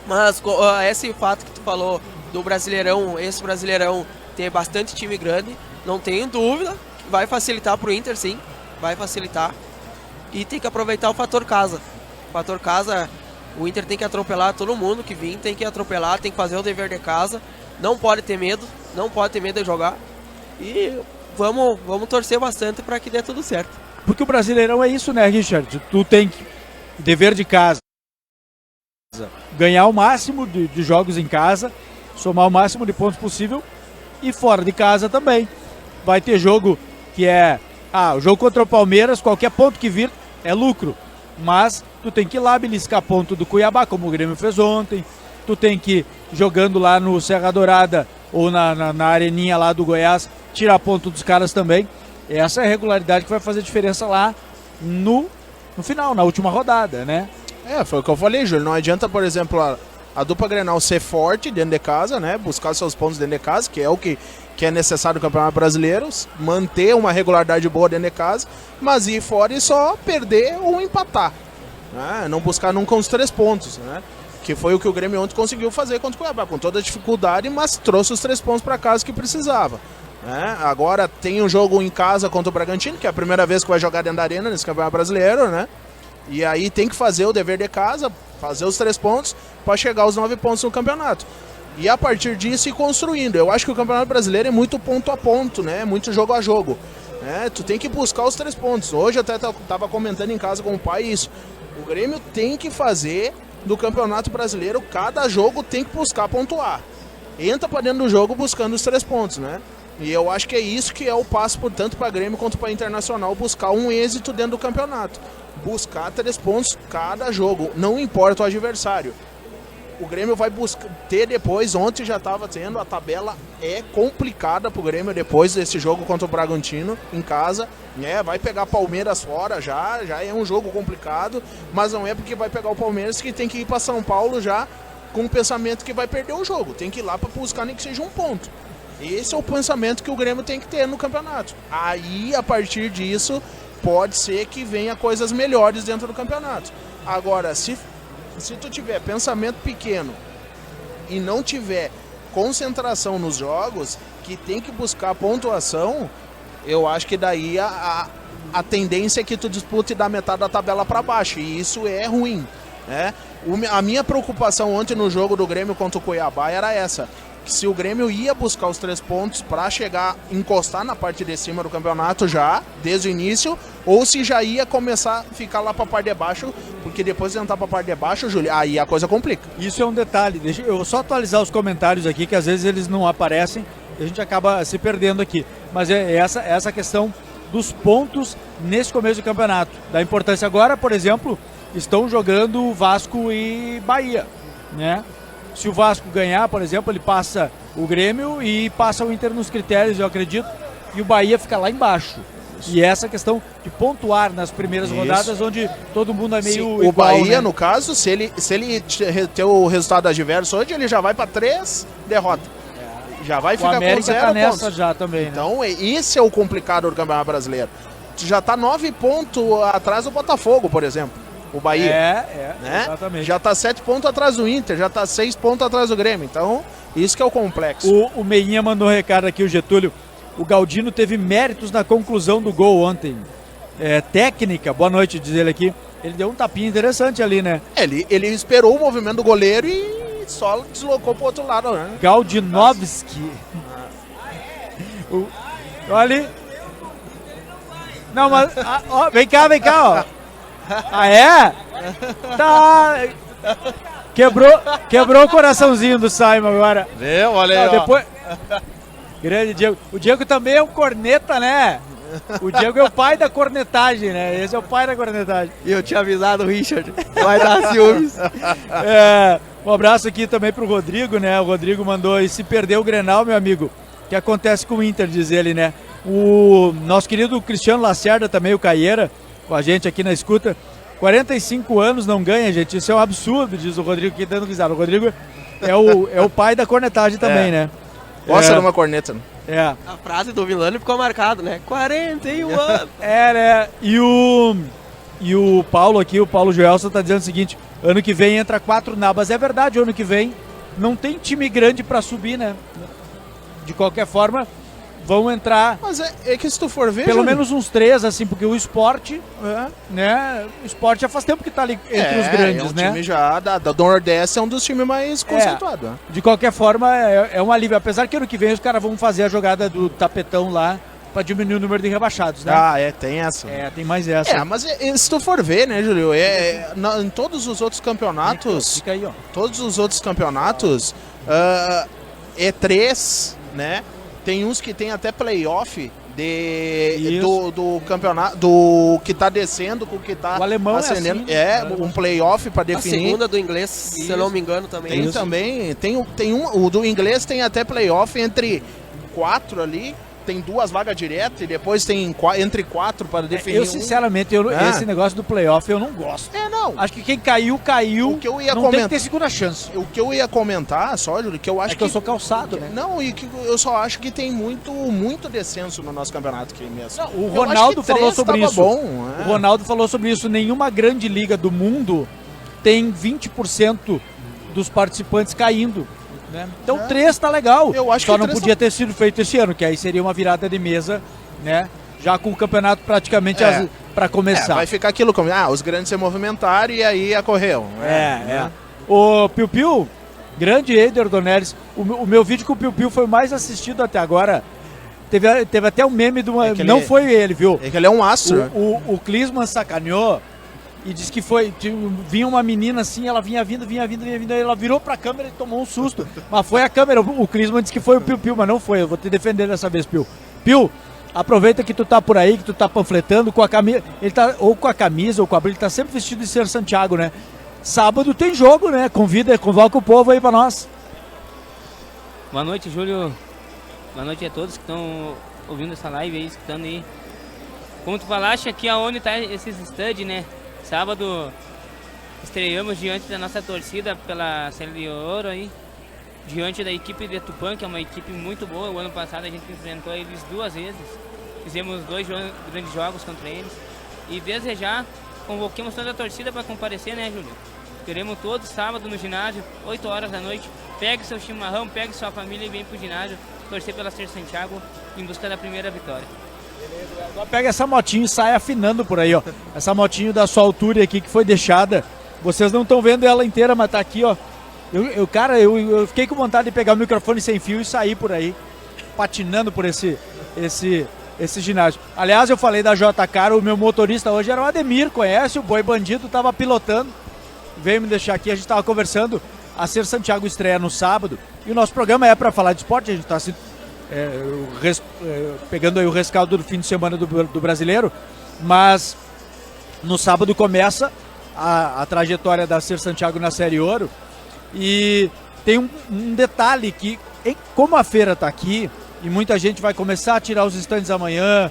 Mas esse fato que tu falou do Brasileirão, esse Brasileirão ter bastante time grande, não tenho dúvida, vai facilitar pro Inter, sim, vai facilitar. E tem que aproveitar o fator casa. O fator casa, o Inter tem que atropelar todo mundo que vir, tem que atropelar, tem que fazer o dever de casa, não pode ter medo de jogar. E vamos torcer bastante para que dê tudo certo. Porque o Brasileirão é isso, né, Richard? Tu tem que dever de casa, ganhar o máximo de jogos em casa, somar o máximo de pontos possível, e fora de casa também. Vai ter jogo que é... o jogo contra o Palmeiras, qualquer ponto que vir é lucro. Mas tu tem que ir lá beliscar ponto do Cuiabá, como o Grêmio fez ontem. Tu tem que ir jogando lá no Serra Dourada ou na areninha lá do Goiás, tirar ponto dos caras também. Essa é a regularidade que vai fazer diferença lá no final, na última rodada, né? Foi o que eu falei, Júlio. Não adianta, por exemplo, a dupla Grenal ser forte dentro de casa, né? Buscar seus pontos dentro de casa, que é o que é necessário no Campeonato Brasileiro, manter uma regularidade boa dentro de casa, mas ir fora e só perder ou empatar, né? Não buscar nunca os 3 pontos, né? Que foi o que o Grêmio ontem conseguiu fazer contra o Cuiabá, com toda a dificuldade, mas trouxe os 3 pontos para casa que precisava, né? Agora tem um jogo em casa contra o Bragantino, que é a primeira vez que vai jogar dentro da arena nesse Campeonato Brasileiro, né? E aí tem que fazer o dever de casa, fazer os 3 pontos para chegar aos 9 pontos no campeonato. E a partir disso ir construindo. Eu acho que o Campeonato Brasileiro é muito ponto a ponto, né? Muito jogo a jogo, né? Tu tem que buscar os 3 pontos. Hoje eu até estava comentando em casa com o pai isso. O Grêmio tem que fazer do Campeonato Brasileiro, cada jogo tem que buscar pontuar. Entra para dentro do jogo buscando os 3 pontos, né? E eu acho que é isso que é o passo, tanto para Grêmio quanto para Internacional, buscar um êxito dentro do campeonato. Buscar 3 pontos cada jogo, não importa o adversário. O Grêmio vai ter depois, ontem já estava tendo, a tabela é complicada pro Grêmio depois desse jogo contra o Bragantino em casa, né? Vai pegar Palmeiras fora já é um jogo complicado, mas não é porque vai pegar o Palmeiras que tem que ir para São Paulo já com o pensamento que vai perder o jogo, tem que ir lá para buscar nem que seja um ponto. Esse é o pensamento que o Grêmio tem que ter no campeonato. Aí, a partir disso, pode ser que venha coisas melhores dentro do campeonato. Agora, se tu tiver pensamento pequeno e não tiver concentração nos jogos, que tem que buscar pontuação, eu acho que daí a tendência é que tu dispute da metade da tabela para baixo, e isso é ruim, né? A minha preocupação ontem no jogo do Grêmio contra o Cuiabá era essa, que se o Grêmio ia buscar os 3 pontos para chegar, encostar na parte de cima do campeonato já, desde o início, ou se já ia começar a ficar lá para a parte de baixo, porque depois de entrar para a parte de baixo, Júlio, aí a coisa complica. Isso é um detalhe, deixa eu só atualizar os comentários aqui, que às vezes eles não aparecem, e a gente acaba se perdendo aqui, mas é essa questão dos pontos nesse começo do campeonato, da importância. Agora, por exemplo, estão jogando Vasco e Bahia, né? Se o Vasco ganhar, por exemplo, ele passa o Grêmio e passa o Inter nos critérios, eu acredito, e o Bahia fica lá embaixo. E essa questão de pontuar nas primeiras rodadas, onde todo mundo é meio igual, o Bahia, né? no caso, se ele ter o resultado adverso hoje, ele já vai para 3 derrotas. Já vai ficar com 0 América tá nessa pontos. já também, né? Então, esse é o complicado do Campeonato Brasileiro. Tu já tá 9 pontos atrás do Botafogo, por exemplo. O Bahia, né? Exatamente. Já tá 7 pontos atrás do Inter, já tá 6 pontos atrás do Grêmio. Então, isso que é o complexo. O Meinha mandou um recado aqui, o Getúlio. O Galdino teve méritos na conclusão do gol ontem. Técnica, boa noite, diz ele aqui. Ele deu um tapinha interessante ali, né? Ele esperou o movimento do goleiro e só deslocou pro outro lado, né? Galdinovski. Olha ali. Não, mas... ó, vem cá, ó. Ah, é? Tá. Quebrou o coraçãozinho do Simon agora. Olha aí, depois... Grande Diego. O Diego também é um corneta, né? O Diego é o pai da cornetagem, né? Esse é o pai da cornetagem. E eu tinha avisado o Richard, vai dar ciúmes. Um abraço aqui também pro Rodrigo, né? O Rodrigo mandou, e se perder o Grenal, meu amigo, que acontece com o Inter, diz ele, né? O nosso querido Cristiano Lacerda também, o Caieira, com a gente aqui na escuta. 45 anos não ganha, gente. Isso é um absurdo, diz o Rodrigo aqui dando risada. O Rodrigo é o pai da cornetagem também, né? Gosta de uma corneta. É. A frase do Milano ficou marcada, né? 41 anos. Né? E o Paulo aqui, o Paulo Joelson, tá dizendo o seguinte: ano que vem entra 4 nabas. É verdade, ano que vem não tem time grande pra subir, né? De qualquer forma, vão entrar Mas é que se tu for ver, pelo Júlio, menos uns 3, assim, porque o esporte, né? O esporte já faz tempo que tá ali entre os grandes, é um né? time já do Nordeste, é um dos times mais conceituados. Né? De qualquer forma, é um alívio. Apesar que ano que vem os caras vão fazer a jogada do tapetão lá pra diminuir o número de rebaixados, né? Tem essa. Tem mais essa. Mas se tu for ver, né, Júlio, em todos os outros campeonatos, Fica aí, ó. todos os outros campeonatos, é 3, né? Tem uns que tem até playoff do campeonato, do que tá descendo com o que tá O alemão ascendendo. é assim, Um playoff pra A definir. segunda do inglês, se eu não me engano, também. Tem também, o do inglês tem até playoff entre 4 ali, tem 2 vagas diretas e depois tem entre 4 para definir. Eu, sinceramente, esse negócio do playoff eu não gosto. Não. Acho que quem caiu. O que eu ia não tem que ter segunda chance. O que eu ia comentar, só, Júlio, que eu acho que eu sou calçado, né? Não, e que eu só acho que tem muito descenso no nosso campeonato aqui mesmo. Não, o Ronaldo falou sobre isso. Bom, O Ronaldo falou sobre isso. Nenhuma grande liga do mundo tem 20% dos participantes caindo. Né? Então 3 tá legal. Eu acho Só que não podia ter sido feito esse ano, que aí seria uma virada de mesa, né? Já com o campeonato praticamente para começar. Vai ficar aquilo como, os grandes se movimentaram e aí ocorreu. O Piu Piu, grande Eider Donelis, o meu vídeo com o Piu Piu foi o mais assistido até agora. Teve até um meme de uma... Não foi ele, viu? É que ele é um astro. O Klinsmann sacaneou e disse que vinha uma menina assim, ela vinha vindo, aí ela virou pra câmera e tomou um susto. Mas foi a câmera, o Klinsmann disse que foi o Piu Piu, mas não foi. Eu vou te defender dessa vez, Piu. Piu, aproveita que tu tá por aí, que tu tá panfletando com a camisa, ele tá ou com a camisa ou com a brilha, ele tá sempre vestido de Ser Santiago, né? Sábado tem jogo, né? Convoca o povo aí pra nós. Boa noite, Júlio. Boa noite a todos que estão ouvindo essa live aí, escutando aí. Como tu falaste, aqui aonde tá esses stands, né? Sábado estreamos diante da nossa torcida pela Série de Ouro aí, diante da equipe de Tupã, que é uma equipe muito boa. O ano passado a gente enfrentou eles 2 vezes, fizemos 2 grandes jogos contra eles. E desde já convoquemos toda a torcida para comparecer, né, Júlio? Queremos todos sábado no ginásio, 8 horas da noite. Pegue seu chimarrão, pegue sua família e vem pro ginásio torcer pela Ser Santiago em busca da primeira vitória. Agora pega essa motinha e sai afinando por aí, ó. Essa motinha da sua altura aqui que foi deixada. Vocês não estão vendo ela inteira, mas tá aqui, ó. Eu fiquei com vontade de pegar o microfone sem fio e sair por aí, patinando por esse ginásio. Aliás, eu falei da J-Car, o meu motorista hoje era o Ademir, conhece? O Boi Bandido, tava pilotando, veio me deixar aqui, a gente tava conversando. A Ser Santiago estreia no sábado e o nosso programa é para falar de esporte, a gente tá pegando aí o rescaldo do fim de semana do brasileiro, mas no sábado começa a trajetória da Ser Santiago na Série Ouro. E tem um detalhe que, como a feira está aqui e muita gente vai começar a tirar os estandes amanhã,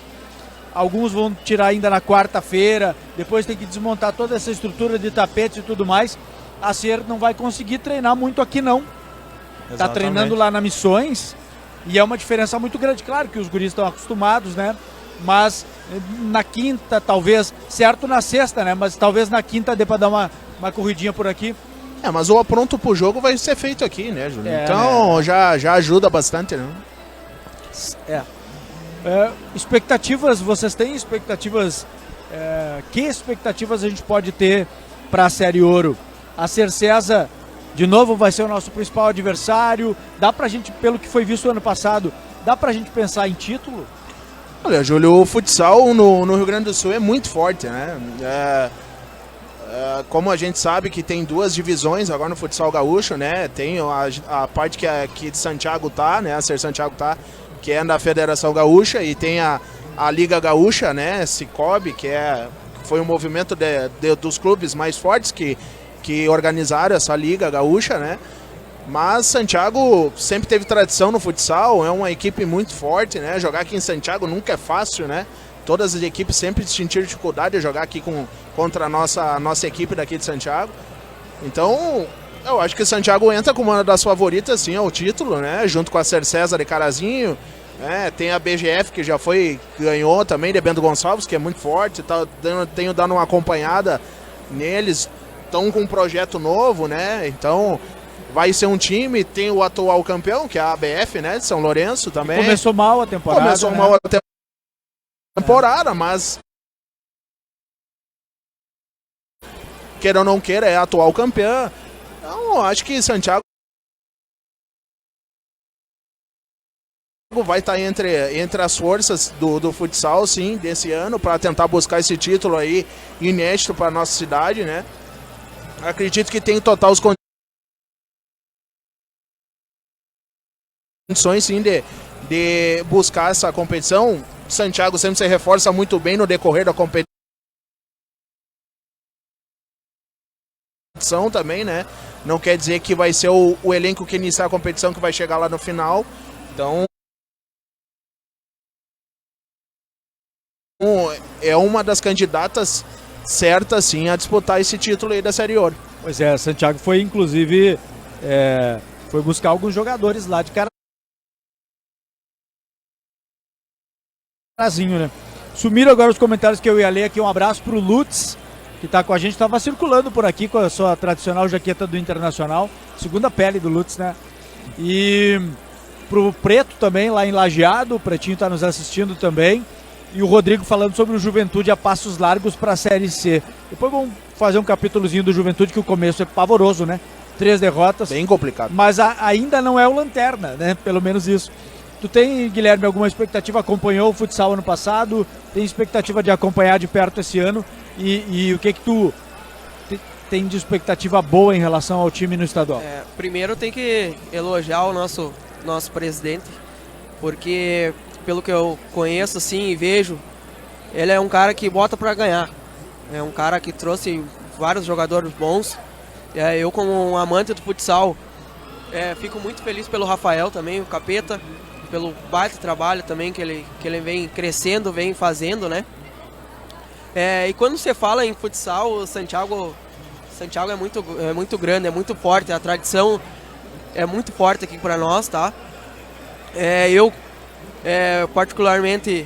alguns vão tirar ainda na quarta-feira, depois tem que desmontar toda essa estrutura de tapetes e tudo mais, a Ser não vai conseguir treinar muito aqui não. Está treinando lá na Missões e é uma diferença muito grande. Claro que os guris estão acostumados, né? Mas na quinta, talvez, certo na sexta, né? Mas talvez na quinta dê para dar uma corridinha por aqui. Mas o apronto pro jogo vai ser feito aqui, né, Júlio? Então já ajuda bastante, né? Expectativas, vocês têm expectativas? Que expectativas a gente pode ter para a Série Ouro? A Cercesa, de novo, vai ser o nosso principal adversário. Dá pra gente, pelo que foi visto ano passado, dá pra gente pensar em título? Olha, Júlio, o futsal no Rio Grande do Sul é muito forte, né? Como a gente sabe que tem 2 divisões agora no futsal gaúcho, né? Tem a parte que aqui de Santiago tá, né? A Ser Santiago tá, que é da Federação Gaúcha, e tem a Liga Gaúcha, né? Cicobi, que foi um movimento dos clubes mais fortes que que organizaram essa liga gaúcha, né? Mas Santiago sempre teve tradição no futsal, é uma equipe muito forte, né? Jogar aqui em Santiago nunca é fácil, né? Todas as equipes sempre sentiram dificuldade de jogar aqui contra a nossa equipe daqui de Santiago. Então, eu acho que Santiago entra como uma das favoritas, sim, ao título, né? Junto com a Ser César e Carazinho. Tem a BGF, que já ganhou também, de Bento Gonçalves, que é muito forte. Tenho dado uma acompanhada neles. Estão com um projeto novo, né? Então, vai ser um time. Tem o atual campeão, que é a ABF, né? De São Lourenço também. Começou mal a temporada. Começou mal a temporada, mas queira ou não queira, é a atual campeã. Então, acho que Santiago vai estar entre as forças do futsal, sim, desse ano, para tentar buscar esse título aí inédito para nossa cidade, né? Acredito que tem total as condições, sim, de buscar essa competição. Santiago sempre se reforça muito bem no decorrer da competição também, né? Não quer dizer que vai ser o elenco que iniciar a competição que vai chegar lá no final. Então, é uma das candidatas certas, sim, a disputar esse título aí da Série Ouro. Pois é, Santiago foi, inclusive, foi buscar alguns jogadores lá de Carazinho, né? Sumiram agora os comentários que eu ia ler aqui. Um abraço pro Lutz, que tá com a gente. Estava circulando por aqui com a sua tradicional jaqueta do Internacional. Segunda pele do Lutz, né? E pro Preto também, lá em Lajeado. O Pretinho tá nos assistindo também. E o Rodrigo falando sobre o Juventude a passos largos para a Série C. Depois vamos fazer um capítulozinho do Juventude, que o começo é pavoroso, né? 3 derrotas. Bem complicado. Mas ainda não é o lanterna, né? Pelo menos isso. Tu tem, Guilherme, alguma expectativa? Acompanhou o futsal ano passado? Tem expectativa de acompanhar de perto esse ano? E o que tu tem de expectativa boa em relação ao time no estadual? Primeiro tem que elogiar o nosso presidente, porque pelo que eu conheço assim e vejo, ele é um cara que bota pra ganhar. É um cara que trouxe vários jogadores bons. Eu, como um amante do futsal, fico muito feliz pelo Rafael também, o Capeta, pelo baita trabalho também que ele vem crescendo, vem fazendo, né? E quando você fala em futsal, o Santiago é muito grande, é muito forte, a tradição é muito forte aqui para nós, tá? Eu particularmente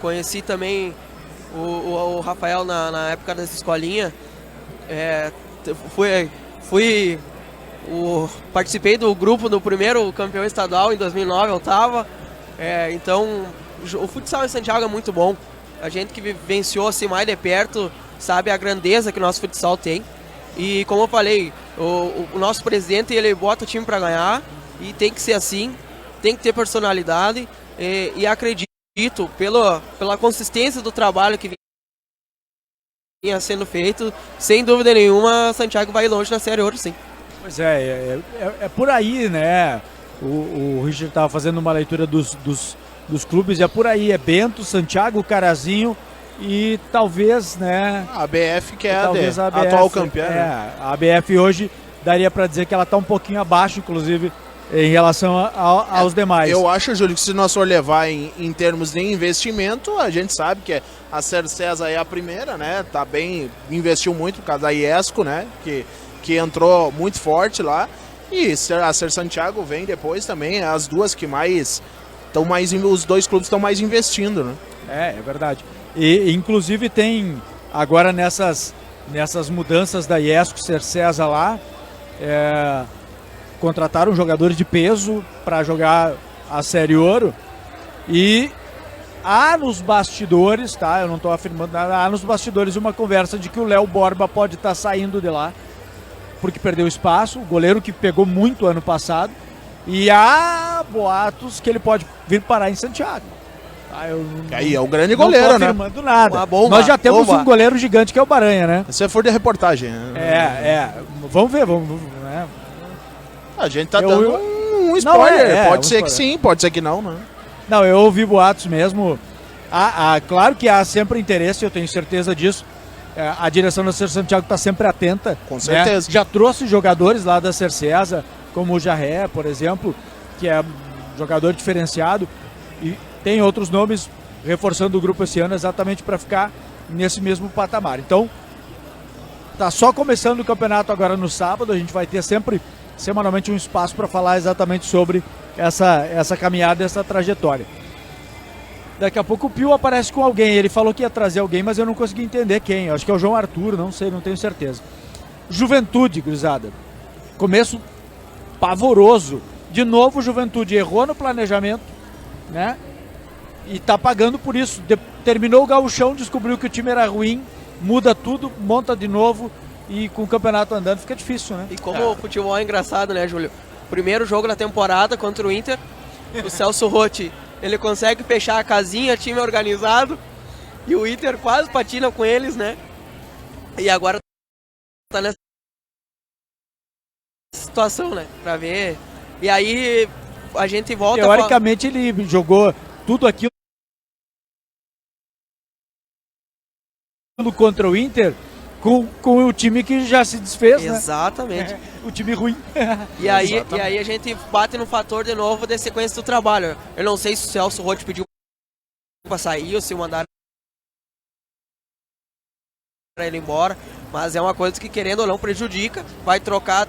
conheci também o Rafael na época das escolinhas. Participei do grupo do primeiro campeão estadual em 2009, eu tava. Então, o futsal em Santiago é muito bom. A gente que vivenciou assim mais de perto sabe a grandeza que o nosso futsal tem. E como eu falei, o nosso presidente, ele bota o time para ganhar e tem que ser assim, tem que ter personalidade e acredito pela consistência do trabalho que vinha sendo feito, sem dúvida nenhuma, Santiago vai longe na Série Ouro, sim. Pois é por aí, né? O Richard estava fazendo uma leitura dos clubes, é por aí, é Bento, Santiago, Carazinho e talvez, né? A ABF, que é a ABF, atual campeã. A ABF hoje daria para dizer que ela está um pouquinho abaixo, inclusive, em relação aos demais. Eu acho, Júlio, que se nós for levar em termos de investimento, a gente sabe que a Ser César é a primeira, né? Tá bem, investiu muito por causa da Iesco, né? Que entrou muito forte lá. E a Ser Santiago vem depois também, as duas que mais estão os dois clubes estão mais investindo, né? É verdade. E inclusive tem agora nessas mudanças da Iesco, Ser César lá, contrataram jogadores de peso para jogar a Série Ouro e há nos bastidores, tá? Eu não estou afirmando nada, há nos bastidores uma conversa de que o Léo Borba pode estar saindo de lá porque perdeu espaço, o goleiro que pegou muito ano passado, e há boatos que ele pode vir parar em Santiago. Aí é o grande goleiro, né? Não estou afirmando nada. Nós já temos um goleiro gigante que é o Baranha, né? Se for de reportagem. Vamos ver, né? A gente tá dando um spoiler. Pode ser que sim, pode ser que não, né? Não, eu ouvi boatos mesmo. Claro que há sempre interesse, eu tenho certeza disso, a direção da Ser Santiago está sempre atenta. Com certeza. Né? Já trouxe jogadores lá da Cercesa, como o Jarré, por exemplo, que é um jogador diferenciado. E tem outros nomes reforçando o grupo esse ano exatamente para ficar nesse mesmo patamar. Então, tá só começando o campeonato agora no sábado. A gente vai ter sempre, semanalmente, um espaço para falar exatamente sobre essa caminhada, essa trajetória. Daqui a pouco o Pio aparece com alguém. Ele falou que ia trazer alguém, mas eu não consegui entender quem. Eu acho que é o João Arthur, não sei, não tenho certeza. Juventude, gurizada. Começo pavoroso. De novo, Juventude errou no planejamento, né? E tá pagando por isso. Terminou o gauchão, descobriu que o time era ruim, muda tudo, monta de novo e com o campeonato andando fica difícil, né? E como o futebol é engraçado, né, Júlio? Primeiro jogo da temporada contra o Inter, o Celso Rotti, ele consegue fechar a casinha, time organizado, e o Inter quase patina com eles, né? E agora tá nessa situação, né? Pra ver. E aí a gente volta... Teoricamente ele jogou tudo aquilo contra o Inter com o time que já se desfez, Exatamente. né? O time ruim. E aí a gente bate no fator de novo da sequência do trabalho. Eu não sei se o Celso Rotti pediu pra sair ou se mandaram ele embora, mas é uma coisa que, querendo ou não, prejudica. Vai troca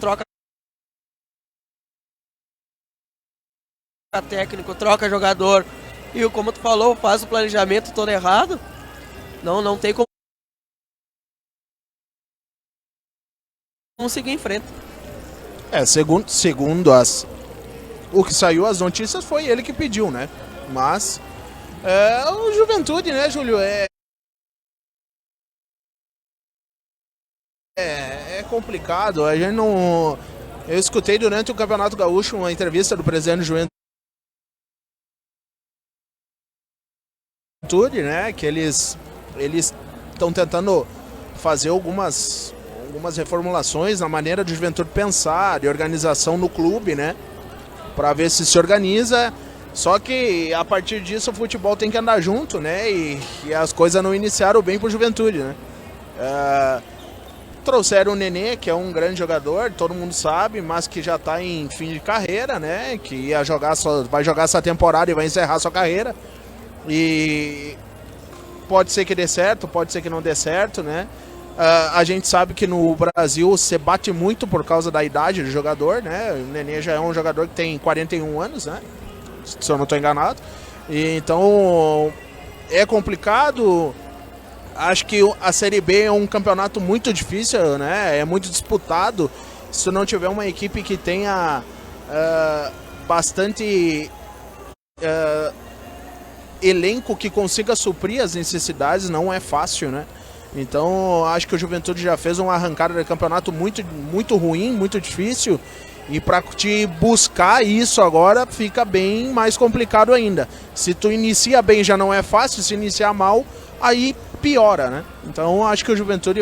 técnico, troca jogador. E como tu falou, faz o planejamento todo errado. Não tem como seguir em frente. Segundo o que saiu as notícias, foi ele que pediu, né? Mas o Juventude, né, Júlio, é complicado. A gente não... Eu escutei durante o Campeonato Gaúcho uma entrevista do presidente do Juventude, né, que eles estão tentando fazer algumas reformulações na maneira de Juventude pensar, de organização no clube, né? Para ver se organiza. Só que a partir disso o futebol tem que andar junto, né? E as coisas não iniciaram bem pro Juventude, né? Trouxeram o Nenê, que é um grande jogador, todo mundo sabe, mas que já está em fim de carreira, né? Que vai jogar essa temporada e vai encerrar sua carreira. E pode ser que dê certo, pode ser que não dê certo, né? A gente sabe que no Brasil se bate muito por causa da idade do jogador, né? O Nenê já é um jogador que tem 41 anos, né? Se eu não estou enganado. E então é complicado. Acho que a Série B é um campeonato muito difícil, né? É muito disputado. Se não tiver uma equipe que tenha bastante elenco que consiga suprir as necessidades, não é fácil, né? Então, acho que o Juventude já fez uma arrancada de campeonato muito, muito ruim, muito difícil. E para te buscar isso agora, fica bem mais complicado ainda. Se tu inicia bem já não é fácil, se iniciar mal, aí piora, né? Então, acho que o Juventude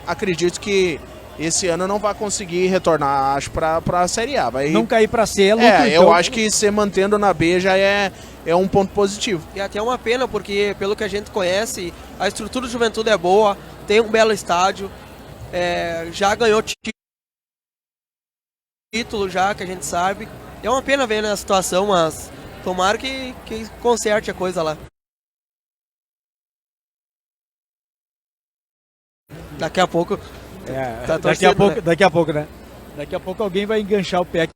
acredito que esse ano não vai conseguir retornar, acho, para a Série A. Vai não cair para C, então, eu acho que se mantendo na B já é um ponto positivo. E até uma pena, porque pelo que a gente conhece, a estrutura do Juventude é boa, tem um belo estádio, já ganhou título já, que a gente sabe. É uma pena ver nessa situação, mas tomara que conserte a coisa lá. Daqui a pouco... Daqui a pouco, né? Daqui a pouco alguém vai enganchar o pé aqui,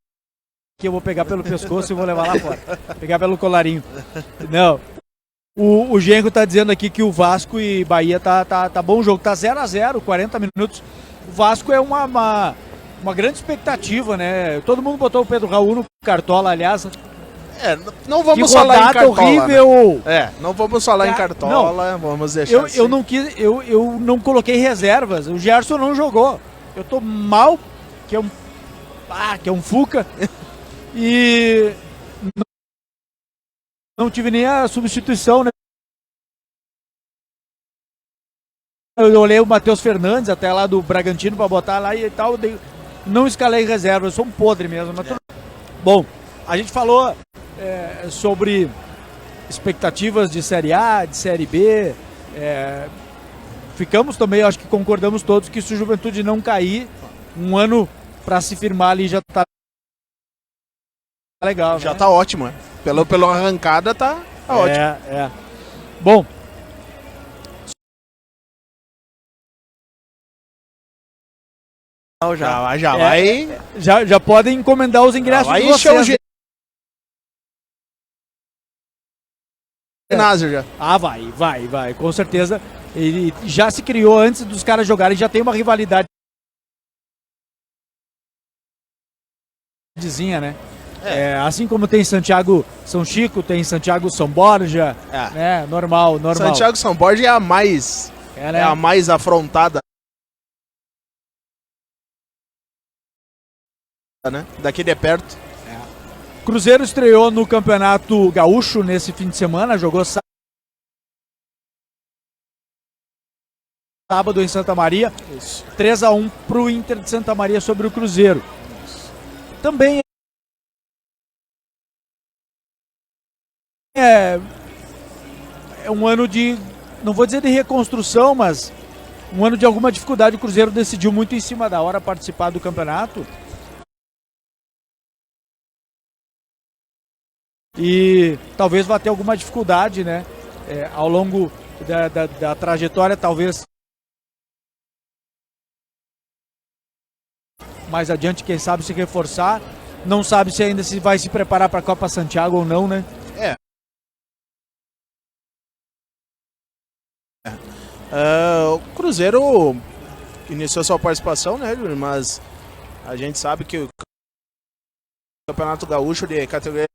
que eu vou pegar pelo pescoço e vou levar lá fora. Pegar pelo colarinho. Não. O Genro tá dizendo aqui que o Vasco e Bahia tá bom o jogo. Tá 0-0, 40 minutos. O Vasco é uma grande expectativa, né? Todo mundo botou o Pedro Raul no Cartola, aliás. Não vamos falar em Cartola. Horrível. Né? Não vamos falar em Cartola, não. Vamos deixar assim. Eu não coloquei reservas. O Gerson não jogou. Eu tô mal, que é um Fuca. E não tive nem a substituição, né? Eu olhei o Matheus Fernandes até lá do Bragantino para botar lá e tal. Não escalei reserva, eu sou um podre mesmo. Mas Bom, a gente falou sobre expectativas de Série A, de Série B. ficamos também, acho que concordamos todos que se o Juventude não cair, um ano para se firmar ali já tá legal, Já né? tá ótimo, né? Pela arrancada tá ótimo. É. Bom, Já vai. já podem encomendar os ingressos Vai de encher o vocês. ginásio já. Ah, vai, com certeza. Ele já se criou antes dos caras jogarem, já tem uma rivalidade. Né? Assim como tem Santiago São Chico, tem Santiago São Borja, né? Normal. Santiago São Borja é a mais, né? é a mais afrontada, né? Daqui de perto. Cruzeiro estreou no Campeonato Gaúcho nesse fim de semana, jogou sábado em Santa Maria, 3-1 pro Inter de Santa Maria sobre o Cruzeiro. Também é um ano de, não vou dizer de reconstrução, mas um ano de alguma dificuldade. O Cruzeiro decidiu muito em cima da hora participar do campeonato. E talvez vá ter alguma dificuldade, né? Ao longo da trajetória, talvez mais adiante, quem sabe se reforçar. Não sabe se ainda se vai se preparar para a Copa Santiago ou não, né? O Cruzeiro iniciou sua participação, né, Júlio? Mas a gente sabe que o Campeonato Gaúcho de categoria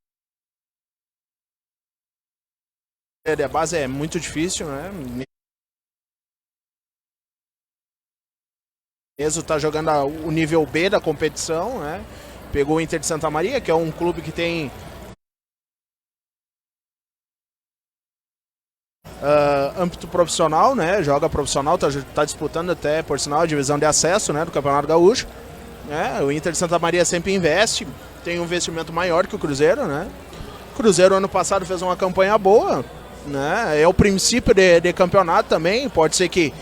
de base é muito difícil, né? Mesmo tá jogando o nível B da competição, né? Pegou o Inter de Santa Maria, que é um clube que tem âmbito profissional, né? Joga profissional, tá disputando até, por sinal, a divisão de acesso, né, do Campeonato Gaúcho. O Inter de Santa Maria sempre investe, tem um investimento maior que o Cruzeiro, né? O Cruzeiro ano passado fez uma campanha boa, né? É o princípio de campeonato também, pode ser que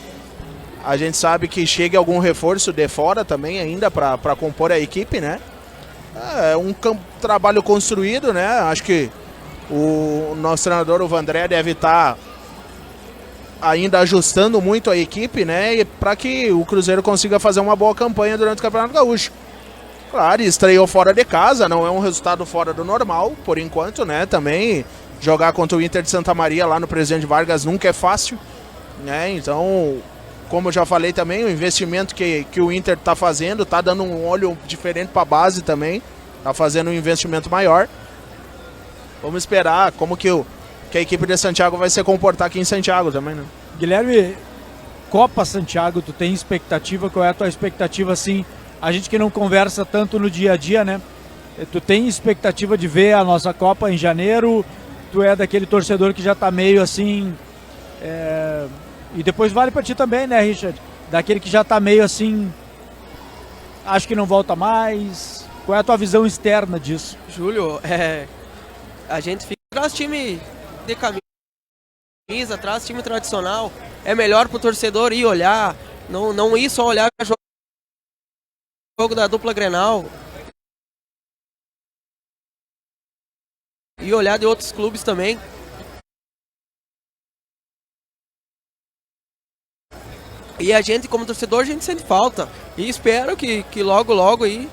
a gente sabe que chegue algum reforço de fora também ainda para compor a equipe, né? É um trabalho construído, né? Acho que o nosso treinador, o Vandré, deve estar ainda ajustando muito a equipe, né? Para que o Cruzeiro consiga fazer uma boa campanha durante o Campeonato Gaúcho. Claro, estreou fora de casa, não é um resultado fora do normal, por enquanto, né? Também jogar contra o Inter de Santa Maria lá no Presidente Vargas nunca é fácil, né? Então, como eu já falei também, o investimento que o Inter está fazendo, está dando um olho diferente para a base também, está fazendo um investimento maior. Vamos esperar como que a equipe de Santiago vai se comportar aqui em Santiago também, né? Guilherme, Copa Santiago, tu tem expectativa? Qual é a tua expectativa, assim? A gente que não conversa tanto no dia a dia, né? Tu tem expectativa de ver a nossa Copa em janeiro? Tu é daquele torcedor que já tá meio assim... E depois vale pra ti também, né, Richard? Daquele que já tá meio assim... Acho que não volta mais. Qual é a tua visão externa disso? Júlio, a gente fica atrás time de camisa, atrás time tradicional. É melhor pro torcedor ir olhar, não ir só olhar o jogo da dupla Grenal. E olhar de outros clubes também. E a gente, como torcedor, a gente sente falta. E espero que logo aí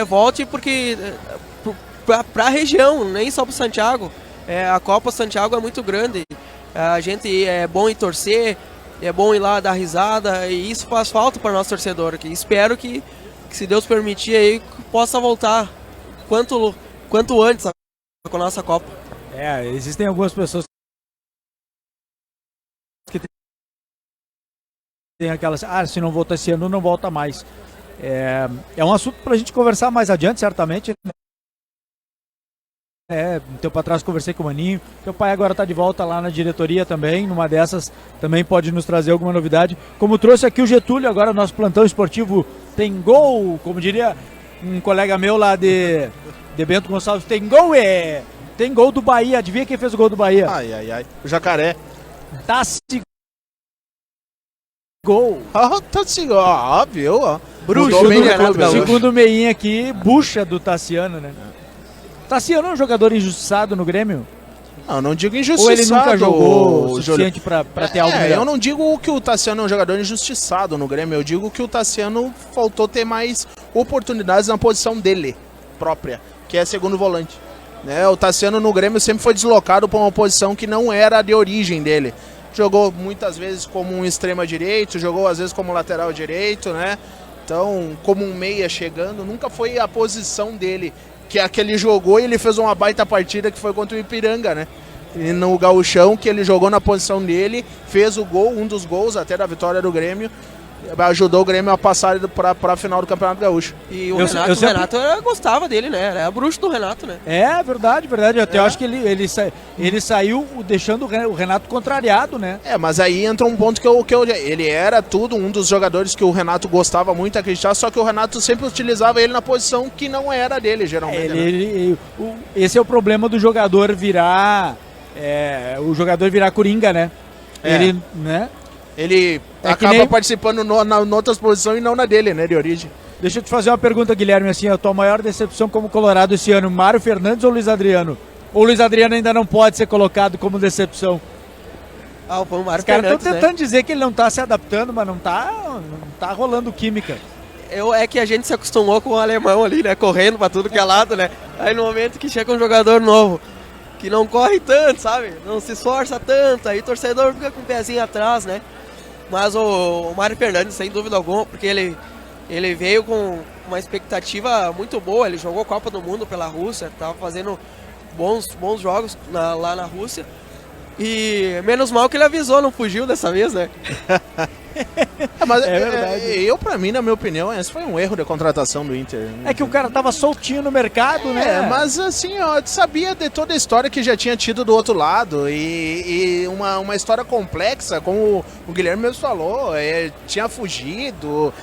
volte, porque para a região, nem só para Santiago. A Copa Santiago é muito grande. A gente é bom ir torcer, é bom ir lá dar risada, e isso faz falta para nosso torcedor aqui. Espero que, se Deus permitir, aí, possa voltar quanto antes com a nossa Copa. Existem algumas pessoas que tem aquelas, se não volta esse ano, não volta mais. É um assunto para a gente conversar mais adiante, certamente. Um tempo atrás conversei com o Maninho. Teu pai agora está de volta lá na diretoria também. Numa dessas também pode nos trazer alguma novidade. Como trouxe aqui o Getúlio, agora nosso plantão esportivo tem gol. Como diria um colega meu lá de Bento Gonçalves, tem gol, tem gol do Bahia. Adivinha quem fez o gol do Bahia? O Jacaré. Tá Gol. Tá assim, ó, viu? Ó. Bruxo Mudou bem do de Renato clube, Gaúcho. viu? Segundo meinha aqui, bucha do Tassiano, né? Tassiano é um jogador injustiçado no Grêmio? Não, não digo Ou injustiçado. ele nunca jogou o Júlio. suficiente pra ter algo melhor? Eu não digo que o Tassiano é um jogador injustiçado no Grêmio, eu digo que o Tassiano faltou ter mais oportunidades na posição dele própria, que é segundo volante. Né? O Tassiano no Grêmio sempre foi deslocado para uma posição que não era de origem dele. Jogou muitas vezes como um extrema direito, jogou às vezes como lateral direito, né? Então, como um meia chegando, nunca foi a posição dele. Que é a que ele jogou e ele fez uma baita partida que foi contra o Ipiranga, né? E no Gauchão, que ele jogou na posição dele, fez o gol, um dos gols até da vitória do Grêmio, ajudou o Grêmio a passar para a final do Campeonato Gaúcho. E o Eu Renato, sempre- eu gostava dele, né? Era bruxo do Renato, né? É, verdade. Eu até acho que ele saiu deixando o Renato contrariado, né? Mas aí entra um ponto ele era tudo um dos jogadores que o Renato gostava muito de acreditar, só que o Renato sempre utilizava ele na posição que não era dele, geralmente. né? Esse é o problema do jogador virar. O jogador virar coringa, né? É. Ele, né? Ele É que acaba nem- participando em outras posições e não na dele, né, de origem. Deixa eu te fazer uma pergunta, Guilherme, assim, a tua maior decepção como Colorado esse ano, Mário Fernandes ou Luiz Adriano? Ou o Luiz Adriano ainda não pode ser colocado como decepção? Foi o Mário Os caras estão Fernandes, né? tentando dizer que ele não tá se adaptando, mas não tá rolando química. É que a gente se acostumou com o alemão ali, né? Correndo pra tudo que é lado, né? Aí no momento que chega um jogador novo, que não corre tanto, sabe? Não se esforça tanto, aí o torcedor fica com o pezinho atrás, né? Mas o Mário Fernandes, sem dúvida alguma, porque ele veio com uma expectativa muito boa, ele jogou Copa do Mundo pela Rússia, tava fazendo bons jogos lá na Rússia. E menos mal que ele avisou, não fugiu dessa vez, né? Mas É verdade. pra mim, na minha opinião, esse foi um erro de contratação do Inter. É que o cara tava soltinho no mercado, né? Mas assim, ó, sabia de toda a história que já tinha tido do outro lado e uma história complexa, como o Guilherme mesmo falou, tinha fugido,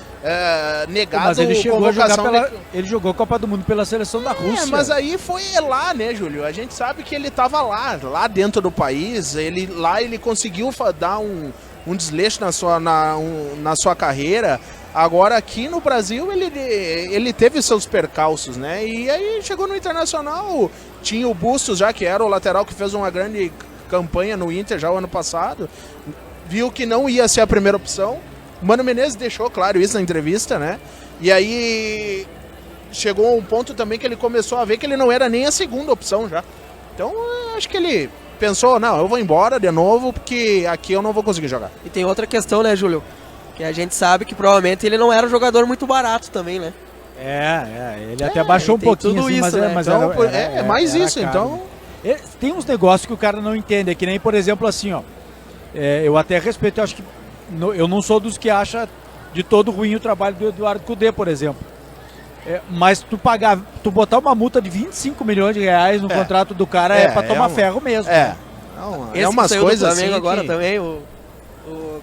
negado Mas ele chegou a jogar convocação. ele jogou a Copa do Mundo pela seleção da Rússia. Mas aí foi lá, né, Júlio? A gente sabe que ele tava lá dentro do país, ele conseguiu dar um desleixo na sua carreira. Agora aqui no Brasil ele teve seus percalços, né? E aí chegou no Internacional, tinha o Bustos já, que era o lateral que fez uma grande campanha no Inter já o ano passado, viu que não ia ser a primeira opção. O Mano Menezes deixou claro isso na entrevista, né? E aí chegou a um ponto também que ele começou a ver que ele não era nem a segunda opção já. Então acho que ele pensou, não, eu vou embora de novo porque aqui eu não vou conseguir jogar. E tem outra questão, né, Júlio? Que a gente sabe que provavelmente ele não era um jogador muito barato também, né? Ele até baixou um tem pouquinho, tudo assim, isso, né? mas Então, era mais era isso, caro. então. Tem uns negócios que o cara não entende, é que nem, por exemplo, assim, ó. Eu até respeito, eu acho que eu não sou dos que acha de todo ruim o trabalho do Eduardo Cudê, por exemplo. Mas tu botar uma multa de 25 milhões de reais no contrato do cara pra tomar ferro mesmo. Não, Esse umas que saiu do coisas Flamengo assim agora que... também,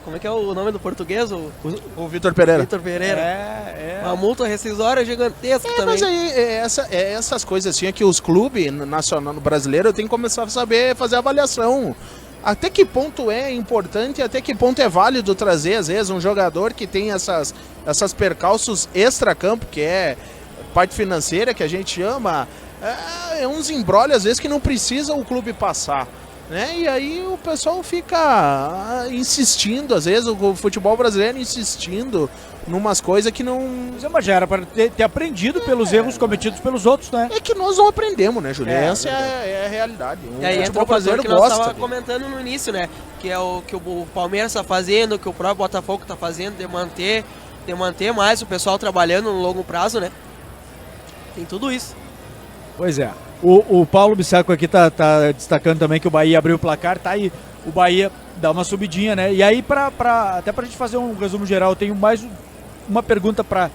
como é que é o nome do português? O Vitor Pereira. Vitor Pereira. É. Uma multa rescisória gigantesca também. Mas aí essas coisas assim é que os clubes nacional brasileiro tem que começar a saber fazer avaliação. Até que ponto é importante, até que ponto é válido trazer, às vezes, um jogador que tem essas percalços extra-campo, que é parte financeira, que a gente chama, uns embrólios, às vezes, que não precisa o clube passar. Né? E aí o pessoal fica insistindo, às vezes, o futebol brasileiro insistindo numas coisas que não... Mas já era para ter aprendido pelos erros cometidos pelos outros, né? É que nós não aprendemos, né, Júlio? É, Essa é a realidade. E aí entra futebol o brasileiro que nós gosta. estávamos comentando no início, né? Que é o que o Palmeiras está fazendo, que o próprio Botafogo está fazendo, de manter mais o pessoal trabalhando no longo prazo, né? Tem tudo isso. Pois é. O Paulo Bissaco aqui tá destacando também que o Bahia abriu o placar, tá aí. O Bahia dá uma subidinha, né? E aí, até pra gente fazer um resumo geral, eu tenho mais uma pergunta pra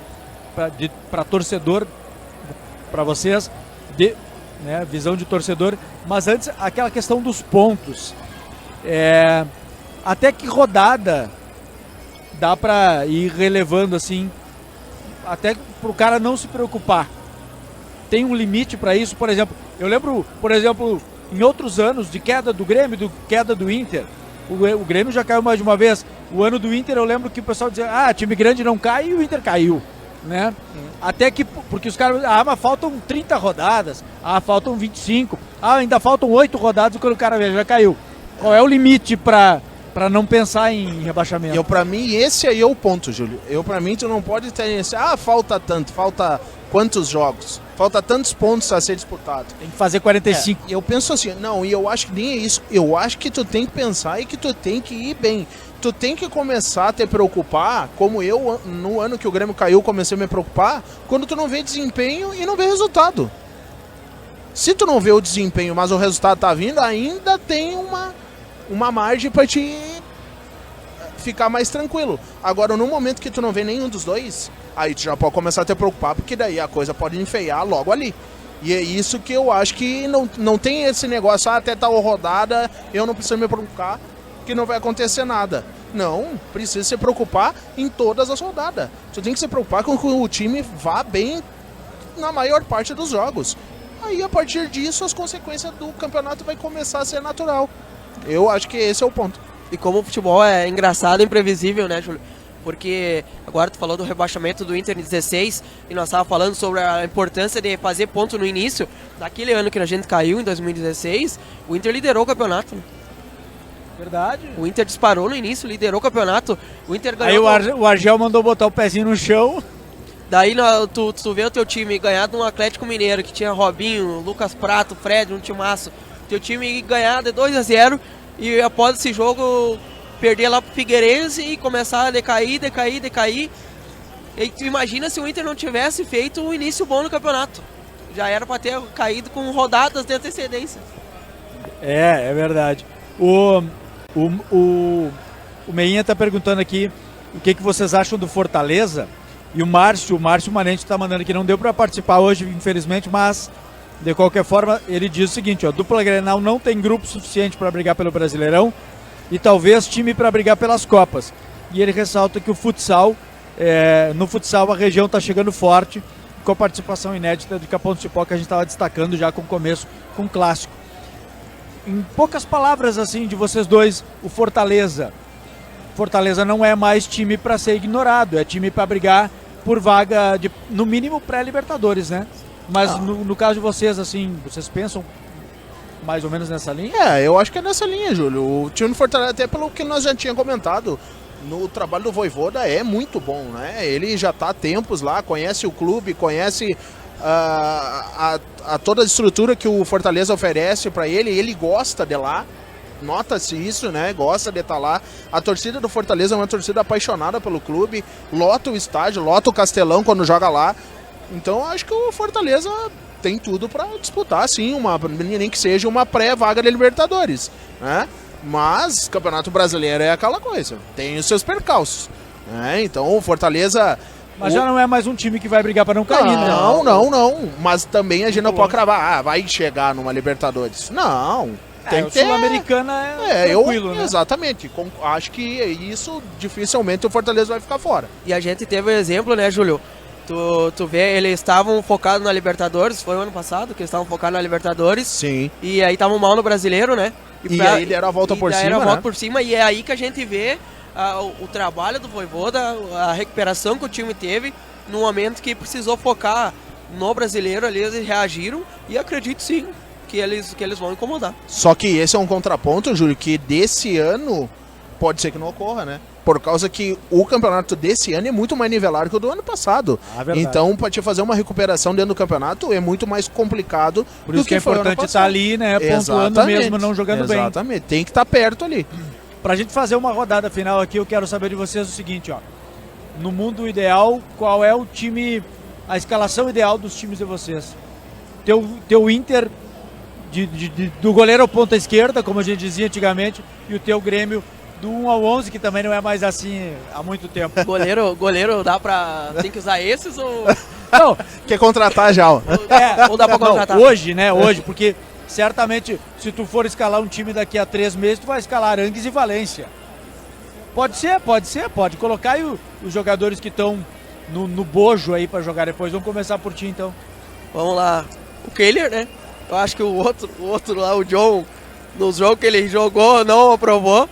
torcedor, pra vocês, né, visão de torcedor. Mas antes, aquela questão dos pontos. Até que rodada dá pra ir relevando assim, até pro cara não se preocupar? Tem um limite para isso? Por exemplo, eu lembro, em outros anos de queda do Grêmio, queda do Inter, o Grêmio já caiu mais de uma vez. O ano do Inter, eu lembro que o pessoal dizia, time grande não cai, e o Inter caiu, né? Até que, porque os caras, mas faltam 30 rodadas, faltam 25, ainda faltam 8 rodadas, quando o cara já caiu. Qual é o limite para não pensar em rebaixamento? Pra mim, esse aí é o ponto, Júlio. Pra mim, tu não pode ter esse, falta tanto, falta quantos jogos, falta tantos pontos a ser disputado. Tem que fazer 45. Eu penso assim, não, e eu acho que nem é isso. Eu acho que tu tem que pensar e que tu tem que ir bem. Tu tem que começar a te preocupar, como eu, no ano que o Grêmio caiu, comecei a me preocupar, quando tu não vê desempenho e não vê resultado. Se tu não vê o desempenho, mas o resultado tá vindo, ainda tem uma margem pra te ficar mais tranquilo. Agora, no momento que tu não vê nenhum dos dois, aí tu já pode começar a te preocupar, porque daí a coisa pode enfeiar logo ali. E é isso que eu acho que não tem esse negócio, até tal rodada, eu não preciso me preocupar, que não vai acontecer nada. Não, precisa se preocupar em todas as rodadas. Tu tem que se preocupar com que o time vá bem na maior parte dos jogos. Aí, a partir disso, as consequências do campeonato vai começar a ser natural. Eu acho que esse é o ponto. E como o futebol é engraçado e imprevisível, né, Júlio? Porque agora tu falou do rebaixamento do Inter em 16 e nós estávamos falando sobre a importância de fazer ponto no início. Naquele ano que a gente caiu, em 2016, o Inter liderou o campeonato. Verdade. O Inter disparou no início, liderou o campeonato. O Inter ganhou. Aí o Argel mandou botar o pezinho no chão. Daí tu vê o teu time ganhar de um Atlético Mineiro que tinha Robinho, Lucas Prato, Fred, um timaço. Teu time ganhar de 2-0 e após esse jogo perder lá pro Figueirense e começar a decair. E tu imagina se o Inter não tivesse feito um início bom no campeonato. Já era para ter caído com rodadas de antecedência. É verdade. O Meinha tá perguntando aqui o que vocês acham do Fortaleza. E o Márcio Manente tá mandando que não deu para participar hoje, infelizmente, mas de qualquer forma ele diz o seguinte, dupla Grenal não tem grupo suficiente para brigar pelo Brasileirão e talvez time para brigar pelas Copas. E ele ressalta que o futsal, no futsal a região tá chegando forte, com a participação inédita do Capão do Cipó, que a gente estava destacando já com o começo, com o clássico. Em poucas palavras assim de vocês dois, o Fortaleza não é mais time para ser ignorado, é time para brigar por vaga de, no mínimo, pré-Libertadores, né? Mas no caso de vocês, assim, vocês pensam mais ou menos nessa linha? Eu acho que é nessa linha, Júlio. O time do Fortaleza, até pelo que nós já tínhamos comentado, no trabalho do Vojvoda é muito bom, né? Ele já está há tempos lá, conhece o clube, conhece toda a estrutura que o Fortaleza oferece para ele gosta de lá. Nota-se isso, né? Gosta de estar lá. A torcida do Fortaleza é uma torcida apaixonada pelo clube, lota o estádio, lota o Castelão quando joga lá. Então acho que o Fortaleza tem tudo para disputar, sim, nem que seja uma pré-vaga de Libertadores, né? Mas Campeonato Brasileiro é aquela coisa, tem os seus percalços, né? Então o Fortaleza... Mas já não é mais um time que vai brigar para não cair, né? Não. Mas também a gente não pode cravar, vai chegar numa Libertadores. Não. Tem que ter... Sul-Americana é tranquilo, né? Exatamente. Acho que isso dificilmente o Fortaleza vai ficar fora. E a gente teve um exemplo, né, Júlio? Tu vê, eles estavam focados na Libertadores, foi o ano passado que eles estavam focados na Libertadores. Sim. E aí estavam mal no Brasileiro, né? E aí deram a volta por cima, e é aí que a gente vê o trabalho do Vojvoda, a recuperação que o time teve no momento que precisou focar no Brasileiro, ali eles reagiram e acredito sim que eles vão incomodar. Só que esse é um contraponto, Júlio, que desse ano pode ser que não ocorra, né? Por causa que o campeonato desse ano é muito mais nivelado que o do ano passado. Então, para te fazer uma recuperação dentro do campeonato é muito mais complicado. Por isso que é importante estar ali, né? Pontuando mesmo, não jogando bem. Exatamente, tem que estar perto ali. Pra gente fazer uma rodada final aqui, eu quero saber de vocês o seguinte, no mundo ideal, qual é o time, a escalação ideal dos times de vocês? Teu Inter do goleiro ao ponta esquerda, como a gente dizia antigamente, e o teu Grêmio do 1 ao 11, que também não é mais assim há muito tempo. Goleiro dá pra... Tem que usar esses ou... Não, quer contratar já, ou dá pra contratar? Não, hoje, né? Hoje, porque certamente se tu for escalar um time daqui a 3 meses, tu vai escalar Arangues e Valência. Pode colocar aí os jogadores que estão no bojo aí pra jogar depois. Vamos começar por ti, então. Vamos lá. O Kehler, né? Eu acho que o outro lá, o John, nos jogos que ele jogou, não aprovou.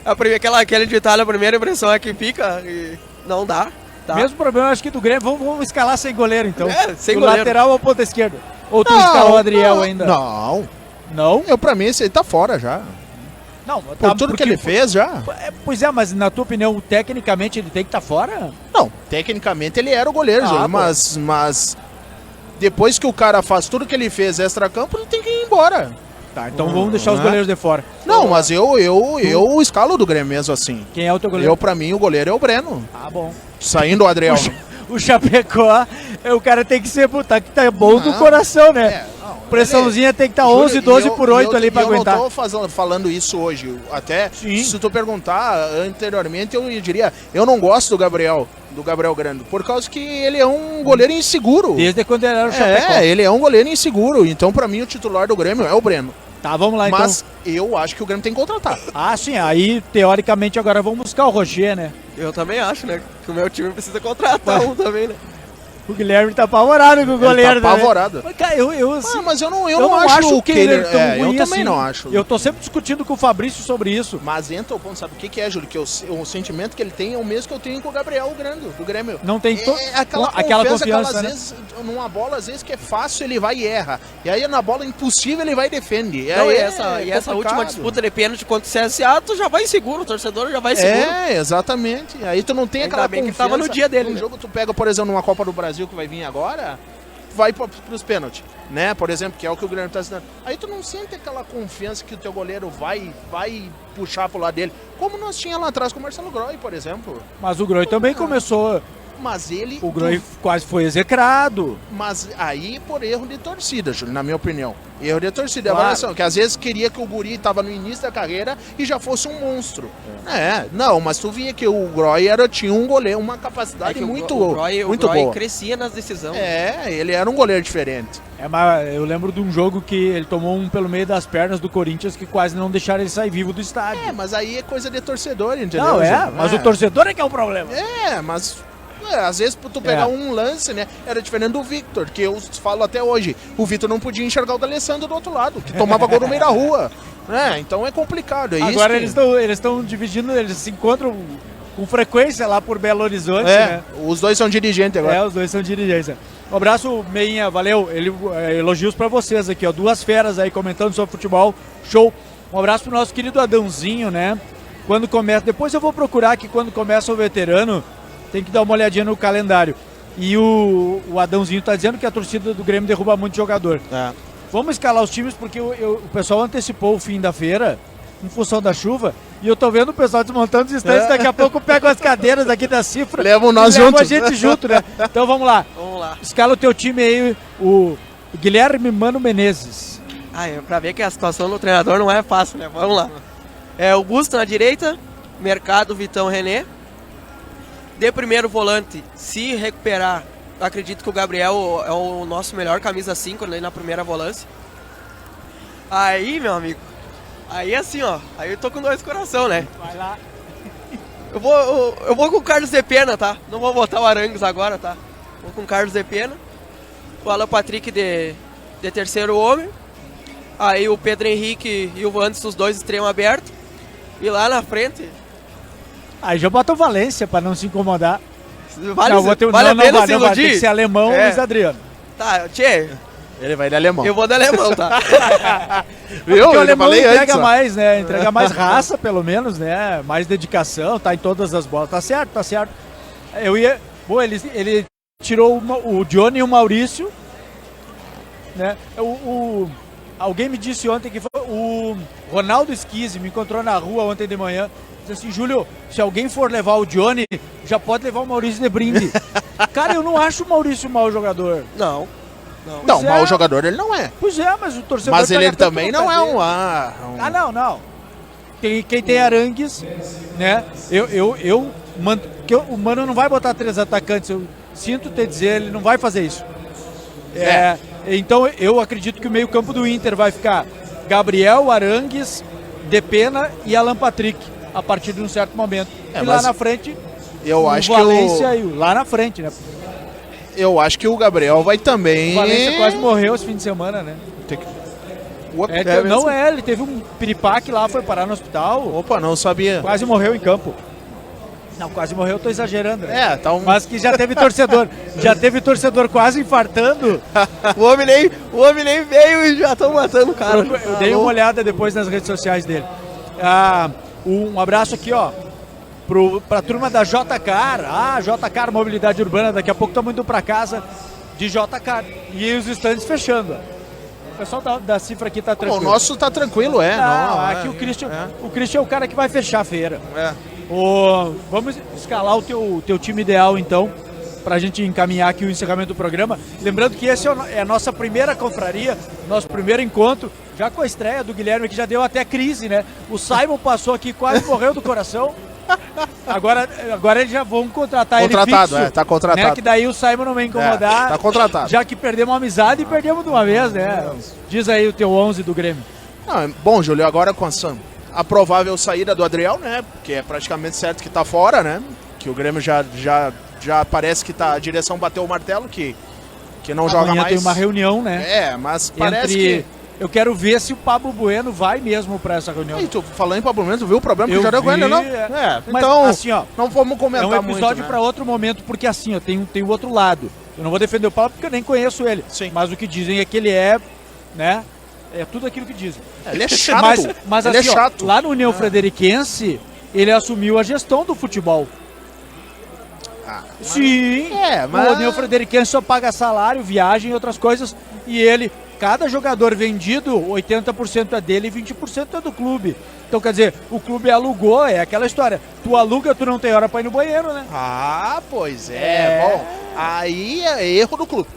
Aquele ditado, a primeira impressão é que fica e não dá. Tá? Mesmo problema, acho que do Grêmio. Vamos escalar sem goleiro, então. Sem do goleiro. lateral ou ponta esquerda? Ou tu escalou o Adriel ainda? Não. Não? Pra mim, esse aí tá fora já. Não, Por tudo que ele fez já. Pois é, mas na tua opinião, tecnicamente ele tem que estar fora? Não, tecnicamente ele era o goleiro, Júlio, mas depois que o cara faz tudo que ele fez extra-campo, ele tem que ir embora. Tá, então vamos deixar os goleiros de fora. Não, mas eu escalo do Grêmio mesmo assim. Quem é o teu goleiro? Pra mim, o goleiro é o Breno. Ah, bom. Saindo o Adriel. O Chapecó, o cara tem que ser, tá bom do coração, né? Pressãozinha tem que estar 11, 12 por 8 ali pra aguentar. Eu não tô falando isso hoje. Até se tu perguntar anteriormente, eu diria, eu não gosto do Gabriel Grando, por causa que ele é um goleiro inseguro. Desde quando ele era o Chapecó. Ele é um goleiro inseguro. Então, pra mim, o titular do Grêmio é o Breno. Tá, vamos lá então. Mas eu acho que o Grêmio tem que contratar. Ah, sim, aí teoricamente agora vamos buscar o Rocher, né? Eu também acho, né? Que o meu time precisa contratar um também, né? O Guilherme tá apavorado com o goleiro, Ele tá apavorado. Né? Mas, cara, assim, mas eu não acho que ele é tão ruim eu assim. também não acho. Eu tô sempre discutindo com o Fabrício sobre isso. Mas entra o ponto, sabe o que é, Júlio? Que o sentimento que ele tem é o mesmo que eu tenho com o Gabriel Grando, do Grêmio. Não tem aquela confiança, né? Às vezes, numa bola, às vezes que é fácil, ele vai e erra. E aí na bola impossível, ele vai e defende. Não, essa última disputa de pênalti contra o CSA, tu já vai seguro, o torcedor já vai seguro. Exatamente. Aí tu não tem Ainda aquela bem confiança. que tava no dia dele. Um jogo tu pega, por exemplo, numa Copa do Brasil que vai vir agora, vai pros pênaltis, né? Por exemplo, que é o que o Grêmio tá assinando. Aí tu não sente aquela confiança que o teu goleiro vai puxar pro lado dele. Como nós tínhamos lá atrás com o Marcelo Groy, por exemplo. Mas o Groy também começou. Mas ele... O Groy quase foi execrado. Mas aí por erro de torcida, Júlio, na minha opinião. Erro de torcida. Claro. Avaliação, que às vezes queria que o guri tava no início da carreira e já fosse um monstro. Não, mas tu via que o Groy tinha um goleiro, uma capacidade muito boa. O Groy crescia nas decisões. Ele era um goleiro diferente. Mas eu lembro de um jogo que ele tomou um pelo meio das pernas do Corinthians que quase não deixaram ele sair vivo do estádio. Mas aí é coisa de torcedor, entendeu? Não, mas o torcedor é que é o problema. Mas... às vezes tu pegar um lance, né? Era diferente do Victor, que eu falo até hoje. O Victor não podia enxergar o D'Alessandro do outro lado, que tomava gol no meio da rua. Então é complicado. Agora eles estão dividindo, eles se encontram com frequência lá por Belo Horizonte, né? Os dois são dirigentes agora. Os dois são dirigentes. Um abraço, Meinha, valeu. Elogios pra vocês aqui, ó. Duas feras aí comentando sobre futebol. Show. Um abraço pro nosso querido Adãozinho, né? Quando começa. Depois eu vou procurar que quando começa o veterano, tem que dar uma olhadinha no calendário. E o Adãozinho tá dizendo que a torcida do Grêmio derruba muito jogador. Vamos escalar os times porque o pessoal antecipou o fim da feira em função da chuva. E eu tô vendo o pessoal desmontando os estantes. Daqui a pouco pegam as cadeiras aqui da cifra. Levam nós juntos. Levam a gente junto, né? Então vamos lá. Escala o teu time aí, o Guilherme Mano Menezes. Pra ver que a situação do treinador não é fácil, né? Vamos lá. Augusto na direita, Mercado, Vitão, René. De primeiro volante, se recuperar, acredito que o Gabriel é o nosso melhor camisa 5 na primeira volância. Aí, meu amigo, aí assim, ó, aí eu tô com dois coração, né? Vai lá. Eu vou com o Carlos de Pena, tá? Não vou botar o Arangues agora, tá? Vou com o Carlos de Pena. O Alan Patrick de terceiro homem. Aí o Pedro Henrique e o Wanderson, os dois extremo aberto. E lá na frente... Aí já bota o Valência pra não se incomodar. Vale a pena se iludir? Tem que ser alemão ou Luiz Adriano. Tá, tchê. Ele vai de alemão. Eu vou de alemão, tá? Viu? Porque o alemão entrega mais, né? Entrega mais raça, pelo menos, né? Mais dedicação, tá em todas as bolas. Tá certo, tá certo. Bom, ele tirou o Johnny e o Maurício, né? Alguém me disse ontem que foi o Ronaldo Schizzi, me encontrou na rua ontem de manhã. Diz assim, Júlio, se alguém for levar o Johnny, já pode levar o Maurício de brinde. Cara, eu não acho o Maurício um mau jogador. Não, mau jogador ele não é. Pois é, mas o torcedor... Mas ele também não é um... não. Quem tem Arangues, né? O Mano não vai botar 3 atacantes, eu sinto te dizer, ele não vai fazer isso. Então eu acredito que o meio campo do Inter vai ficar Gabriel, Arangues, Depena e Alan Patrick, a partir de um certo momento. E lá na frente, eu acho Valência lá na frente, né? Eu acho que o Gabriel vai também... O Valência quase morreu esse fim de semana, né? Não é, ele teve um piripaque lá, foi parar no hospital, Opa, não sabia. quase morreu em campo. Não, quase morreu, eu tô exagerando, né? Tá um... Mas que já teve torcedor quase infartando. O homem nem veio e já estão matando o cara. Eu dei uma olhada depois nas redes sociais dele. Um abraço aqui, ó, pra turma da JCar. JCar Mobilidade Urbana, daqui a pouco estamos indo pra casa de JCar. E os estandes fechando. O pessoal da cifra aqui tá tranquilo. O nosso tá tranquilo, Aqui o Christian é o cara que vai fechar a feira. Vamos escalar o teu time ideal, então, pra gente encaminhar aqui o encerramento do programa. Lembrando que esse é a nossa primeira confraria, nosso primeiro encontro, já com a estreia do Guilherme, que já deu até crise, né? O Simon passou aqui, quase morreu do coração. Agora eles já vão contratar ele fixo. Tá contratado. Né? Que daí o Simon não vai incomodar. Tá contratado. Já que perdemos a amizade e perdemos de uma vez, né? Diz aí o teu 11 do Grêmio. Bom, Júlio, agora com a provável saída do Adriel, né? Que é praticamente certo que tá fora, né? Que o Grêmio já parece que a direção bateu o martelo, que não joga Amanhã mais. Tem uma reunião, né? Mas parece que... Eu quero ver se o Pablo Bueno vai mesmo pra essa reunião. E tu falando em Pablo Bueno, tu viu o problema que o Jardim Bueno, não? Mas, então, assim, ó, não vamos comentar muito. É um episódio muito, né? pra outro momento, porque assim, ó, tem o outro lado. Eu não vou defender o Pablo porque eu nem conheço ele. Sim. Mas o que dizem é que ele é, né? É tudo aquilo que dizem. Ele é chato. Mas ele assim, é chato. ó, lá no União Frederiquense, ele assumiu a gestão do futebol. Sim. mas... O União Frederiquense só paga salário, viagem e outras coisas. E ele, cada jogador vendido, 80% é dele e 20% é do clube. Então, quer dizer, o clube alugou, é aquela história. Tu aluga, tu não tem hora pra ir no banheiro, né? Pois é. Bom, aí é erro do clube.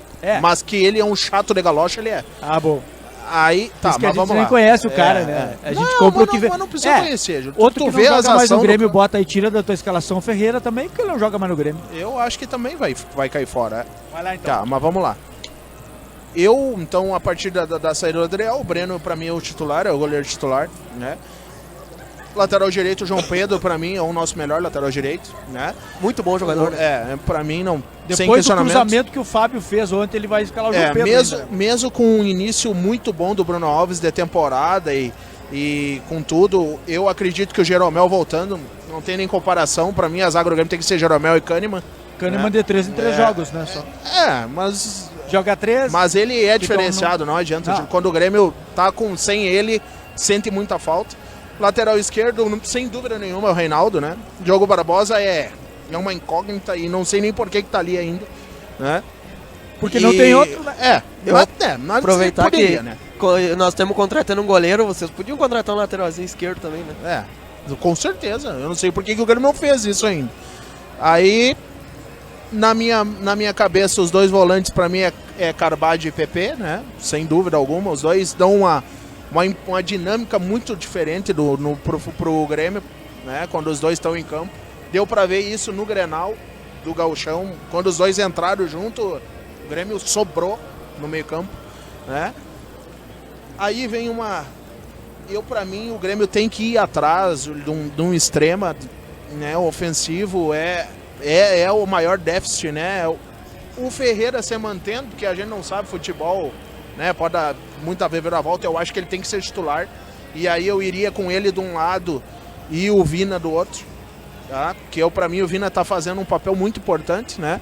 Mas que ele é um chato de galocha, ele é. Bom. Aí, tá, mas vamos lá. A gente nem conhece o cara, né? A gente compra o que vê. Mas não precisa conhecer. Outro tu que vê não joga mais no Grêmio, do... bota aí, tira da tua escalação Ferreira também, porque ele não joga mais no Grêmio. Eu acho que também vai cair fora. Vai lá, então. Tá, mas vamos lá. Então, a partir da saída do Adriel, o Breno, pra mim, é o titular, é o goleiro titular, né? Lateral direito, o João Pedro, pra mim, é o nosso melhor lateral direito, né? Muito bom jogador. Pra mim, não. Sem Depois do questionamento. cruzamento que o Fábio fez ontem, ele vai escalar o João Pedro. Mesmo com um início muito bom do Bruno Alves de temporada e com tudo, eu acredito que o Jeromel voltando, não tem nem comparação. Pra mim, a zaga do Grêmio tem que ser Jeromel e Kahneman. Kahneman de 3 em 3 jogos, né? Só. Mas... Joga 3. Mas ele é diferenciado, não adianta. Não. Quando o Grêmio tá sem ele, sente muita falta. Lateral esquerdo, sem dúvida nenhuma, é o Reinaldo, né? Diogo Barbosa é uma incógnita e não sei nem por que tá ali ainda, né? Porque não tem outro, né? Mas aproveitar poderia, que né? nós estamos contratando um goleiro, vocês podiam contratar um lateralzinho esquerdo também, né? Com certeza. Eu não sei por que o Grêmio não fez isso ainda. Aí, na minha cabeça, os dois volantes pra mim é Carbade e PP, né? Sem dúvida alguma. Os dois dão uma dinâmica muito diferente pro Grêmio, né? Quando os dois estão em campo. Deu pra ver isso no Grenal do Gauchão. Quando os dois entraram junto, o Grêmio sobrou no meio campo, né? Aí vem pra mim, o Grêmio tem que ir atrás de um extrema, né? Ofensivo é o maior déficit, né? O Ferreira se mantendo, porque a gente não sabe futebol, né? Pode dar muita reviravolta. Eu acho que ele tem que ser titular. E aí eu iria com ele de um lado e o Vina do outro, tá? Porque pra mim o Vina tá fazendo um papel muito importante, né?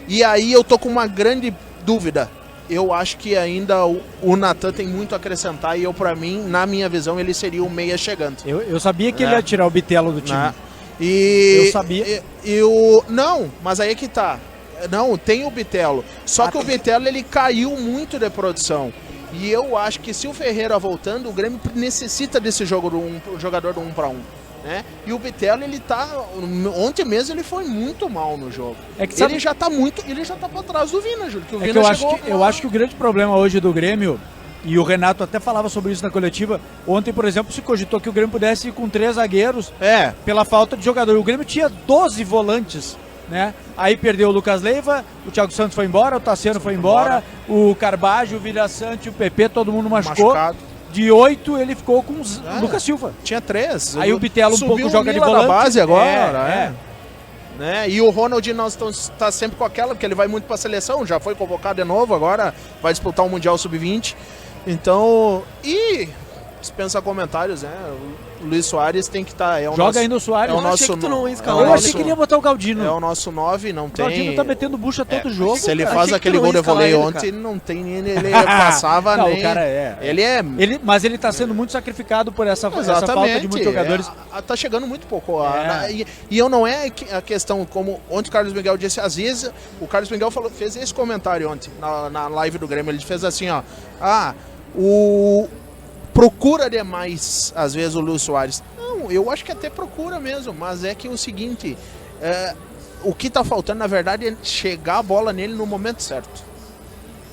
E aí eu tô com uma grande dúvida. Eu acho que ainda o Natan tem muito a acrescentar e pra mim, na minha visão, ele seria o meia chegando. Eu sabia que ele ia tirar o Bitelo do time. Eu sabia. Não, mas aí é que tá. Não, tem o Bitelo. Só que o Bitelo, ele caiu muito de produção. E eu acho que se o Ferreira voltando, o Grêmio necessita desse jogador do 1 para 1. Né? E o Bitelo, ele tá... Ontem mesmo ele foi muito mal no jogo. Ele já tá pra trás do Vina, Júlio. Eu acho que o grande problema hoje do Grêmio, e o Renato até falava sobre isso na coletiva, ontem, por exemplo, se cogitou que o Grêmio pudesse ir com 3 zagueiros pela falta de jogador. O Grêmio tinha 12 volantes, né? Aí perdeu o Lucas Leiva, o Thiago Santos foi embora, o Tassiano foi embora, o Carbage, o Virassante, o PP, todo mundo machucou. De 8 ele ficou com o Lucas Silva. Tinha 3. Aí o Bitelo um pouco joga de volante. Da base agora, né? E o Ronald tá sempre com aquela, porque ele vai muito pra seleção, já foi convocado de novo, agora vai disputar o Mundial Sub-20. Então, e dispensa comentários, né? O Luiz Soares tem que estar. Joga ainda o Soares. É o Eu achei nosso que tu não ia é escalar o Eu ele. achei que ele ia botar o Galdino. É o nosso 9, não O Galdino tem. tá metendo bucha todo jogo. Se ele cara. faz Achei que aquele não gol ia de voleio escalar ele, ontem, não tem nem. Ele passava Não, nem. o cara é. Ele é. Mas ele tá sendo muito sacrificado por essa falta de muitos jogadores. Tá chegando muito pouco. É. E eu não é a questão, como ontem o Carlos Miguel disse, às vezes o Carlos Miguel fez esse comentário ontem na live do Grêmio. Ele fez assim, ó. Procura demais, às vezes, o Luiz Soares. Não, eu acho que até procura mesmo, mas é que é o seguinte, o que tá faltando, na verdade, é chegar a bola nele no momento certo.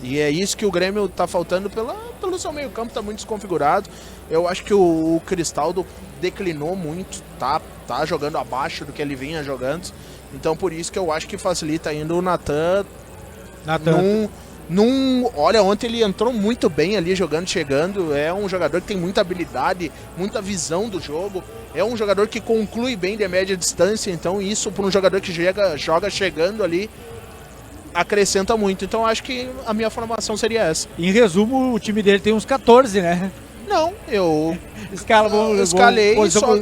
E é isso que o Grêmio tá faltando pelo seu meio campo, tá muito desconfigurado. Eu acho que o Cristaldo declinou muito, tá jogando abaixo do que ele vinha jogando. Então por isso que eu acho que facilita ainda o Natan. Olha, ontem ele entrou muito bem ali jogando, chegando. É um jogador que tem muita habilidade, muita visão do jogo. É um jogador que conclui bem de média distância. Então isso para um jogador que joga chegando ali acrescenta muito. Então acho que a minha formação seria essa. Em resumo, o time dele tem uns 14, né? Não, eu Escalei,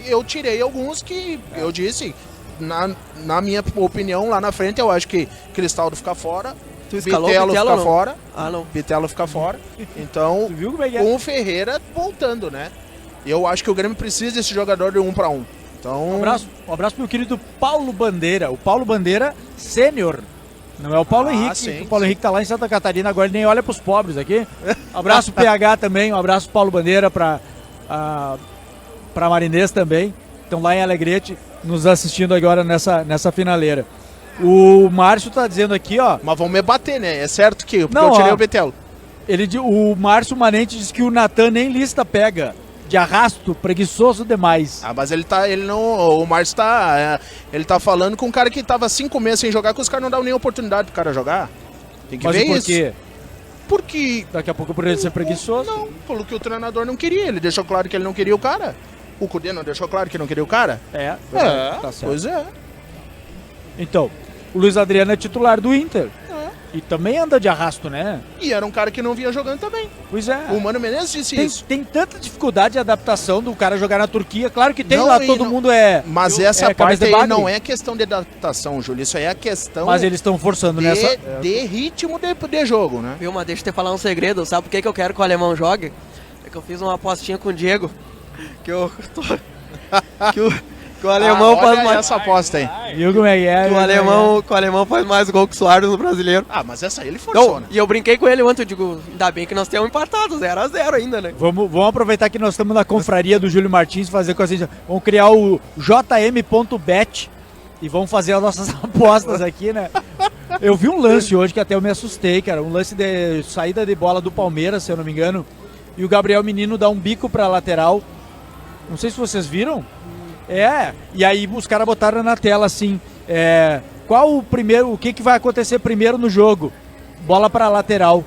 eu tirei alguns que eu disse, na minha opinião, lá na frente eu acho que Cristaldo fica fora. Tu escalou Bitelo o Bitelo fica ou não? fora. Ah, não. Bitelo fica fora. Então, Tu viu como é que é? com o Ferreira voltando, né? Eu acho que o Grêmio precisa desse jogador de 1 para 1. Então, Um abraço pro meu querido Paulo Bandeira. O Paulo Bandeira sênior. Não é o Paulo Henrique. Sim, O Paulo Henrique tá lá em Santa Catarina, agora ele nem olha pros pobres aqui. Um abraço PH também, um abraço Paulo Bandeira pra Marinês também. Estão lá em Alegrete, nos assistindo agora nessa finaleira. O Márcio tá dizendo aqui, ó. mas vão me bater, né? É certo que porque Não, eu tirei ó. o Bitelo. O Márcio Manente diz que o Natan nem lista pega. De arrasto, preguiçoso demais. Mas o Márcio ele tá falando com um cara que tava 5 meses sem jogar, que os caras não dão nem oportunidade pro cara jogar. Tem que Mas ver e por isso. quê? Porque Daqui a pouco por ele ser preguiçoso. Não, pelo que o treinador não queria. Ele deixou claro que ele não queria o cara. O Cudê não deixou claro que não queria o cara? É, tá certo. Pois é. Então, o Luiz Adriano é titular do Inter. E também anda de arrasto, né? E era um cara que não vinha jogando também. Pois é. O Mano Menezes disse isso. Tem tanta dificuldade de adaptação do cara jogar na Turquia. Claro que tem Não, lá, e todo não- mundo é... Mas essa cabeça parte de aí bagre. não é questão de adaptação, Júlio. Isso aí é questão Mas eles estão forçando nessa... de ritmo de jogo, né? Viu, mas deixa eu te falar um segredo. Sabe por que eu quero que o alemão jogue? É que eu fiz uma apostinha com o Diego. Que o alemão faz olha mais. essa aposta aí. Viu como é que é? Que o alemão faz mais gol que o Soares no brasileiro. Mas essa aí ele forçou, Não, né? e eu brinquei com ele ontem, eu digo, ainda bem que nós temos empatado, 0-0 ainda, né? Vamos aproveitar que nós estamos na confraria do Júlio Martins, fazer com a gente. Vamos criar o jm.bet e vamos fazer as nossas apostas aqui, né? Eu vi um lance hoje que até eu me assustei, cara. Um lance de saída de bola do Palmeiras, se eu não me engano. E o Gabriel Menino dá um bico pra lateral. Não sei se vocês viram. E aí os caras botaram na tela assim, qual o que vai acontecer primeiro no jogo? Bola pra lateral.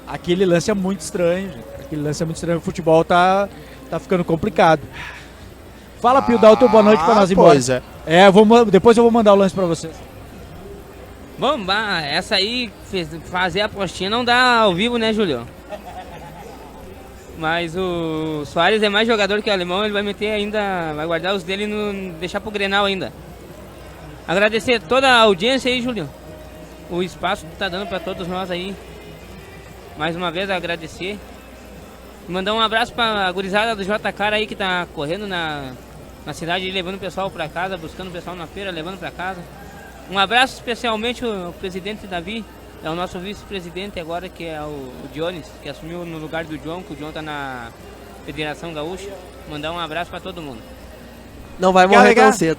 Aquele lance é muito estranho, gente. O futebol tá ficando complicado. Fala, Pio, dá o teu boa noite pra nós ir embora. Pois é. Depois eu vou mandar o lance pra vocês. Vamos, essa aí, fazer a apostinha não dá ao vivo, né, Júlio? Mas o Soares é mais jogador que o alemão, ele vai meter ainda, vai guardar os dele e deixar pro Grenal ainda. Agradecer toda a audiência aí, Júlio. O espaço que tá dando pra todos nós aí. Mais uma vez agradecer. Mandar um abraço pra gurizada do JK aí que tá correndo na cidade, levando o pessoal pra casa, buscando o pessoal na feira, levando pra casa. Um abraço especialmente ao presidente Davi. É o nosso vice-presidente agora, que é o Dionis, que assumiu no lugar do João, que o João tá na Federação Gaúcha. Mandar um abraço pra todo mundo. Não vai morrer tão cedo.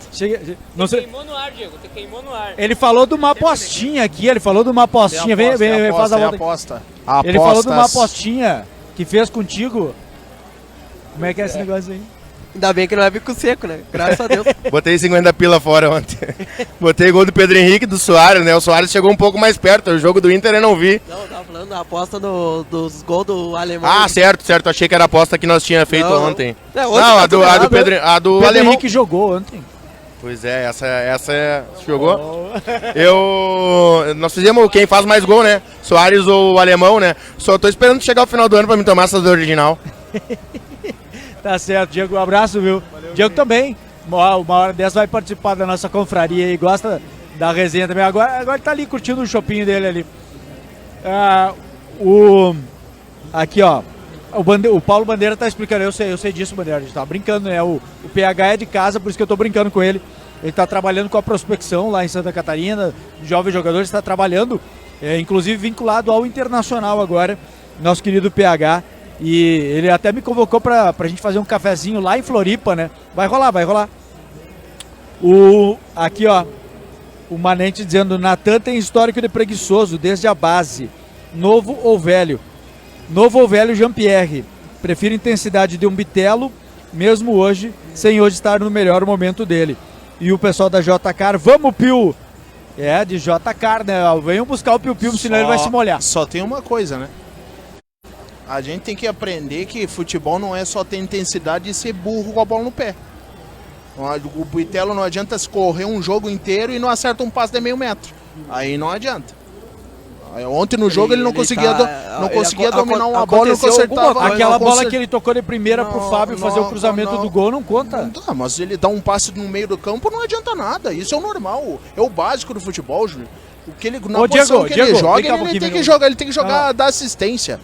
Não sei. Queimou no ar, Diego, te queimou no ar. Ele falou de uma apostinha aqui, Vem, faz a volta. Aposta. Ele falou de uma apostinha que fez contigo. Como é que é esse negócio aí? Ainda bem que não é bico seco, né? Graças a Deus. Botei 50 pila fora ontem. Botei gol do Pedro Henrique e do Soares, né? O Soares chegou um pouco mais perto. O jogo do Inter eu não vi. Não, eu tava falando da aposta dos gols do alemão. Ah, certo. Achei que era a aposta que nós tinha feito Não. ontem. É, ontem Não, tá a do tudo errado, Pedro, a do Pedro alemão. Henrique jogou ontem. Pois é, essa jogou. Nós fizemos quem faz mais gol, né? Soares ou o alemão, né? Só tô esperando chegar ao final do ano pra me tomar essa do original. Tá certo, Diego, um abraço, viu? Diego também, uma hora dessa vai participar da nossa confraria e gosta da resenha também. Agora ele tá ali curtindo o shopping dele ali. Aqui, ó, o Paulo Bandeira tá explicando, eu sei disso, Bandeira, a gente tá brincando, né? O PH é de casa, por isso que eu tô brincando com ele. Ele tá trabalhando com a prospecção lá em Santa Catarina, jovem jogador, está trabalhando, inclusive vinculado ao Internacional agora, nosso querido PH. E ele até me convocou pra gente fazer um cafezinho lá em Floripa, né? Vai rolar. Aqui, ó, o Manente dizendo, Natan tem histórico de preguiçoso desde a base. Novo ou velho? Novo ou velho Jean-Pierre. Prefiro intensidade de um Bitelo, mesmo hoje, sem hoje estar no melhor momento dele. E o pessoal da JCar, vamos Pio! De JCar, né? Venham buscar o Pio, senão ele vai se molhar. Só tem uma coisa, né? A gente tem que aprender que futebol não é só ter intensidade e ser burro com a bola no pé. O Bitelo não adianta se correr um jogo inteiro e não acerta um passe de meio metro. Aí não adianta. Ontem no jogo ele não conseguia dominar uma bola, não consertava. Aquela bola que ele tocou de primeira pro Fábio fazer o cruzamento do gol não conta. Não, mas ele dá um passe no meio do campo não adianta nada. Isso é o normal. É o básico do futebol, Júlio. O que ele, na posição que ele joga, ele tem que jogar, dar assistência.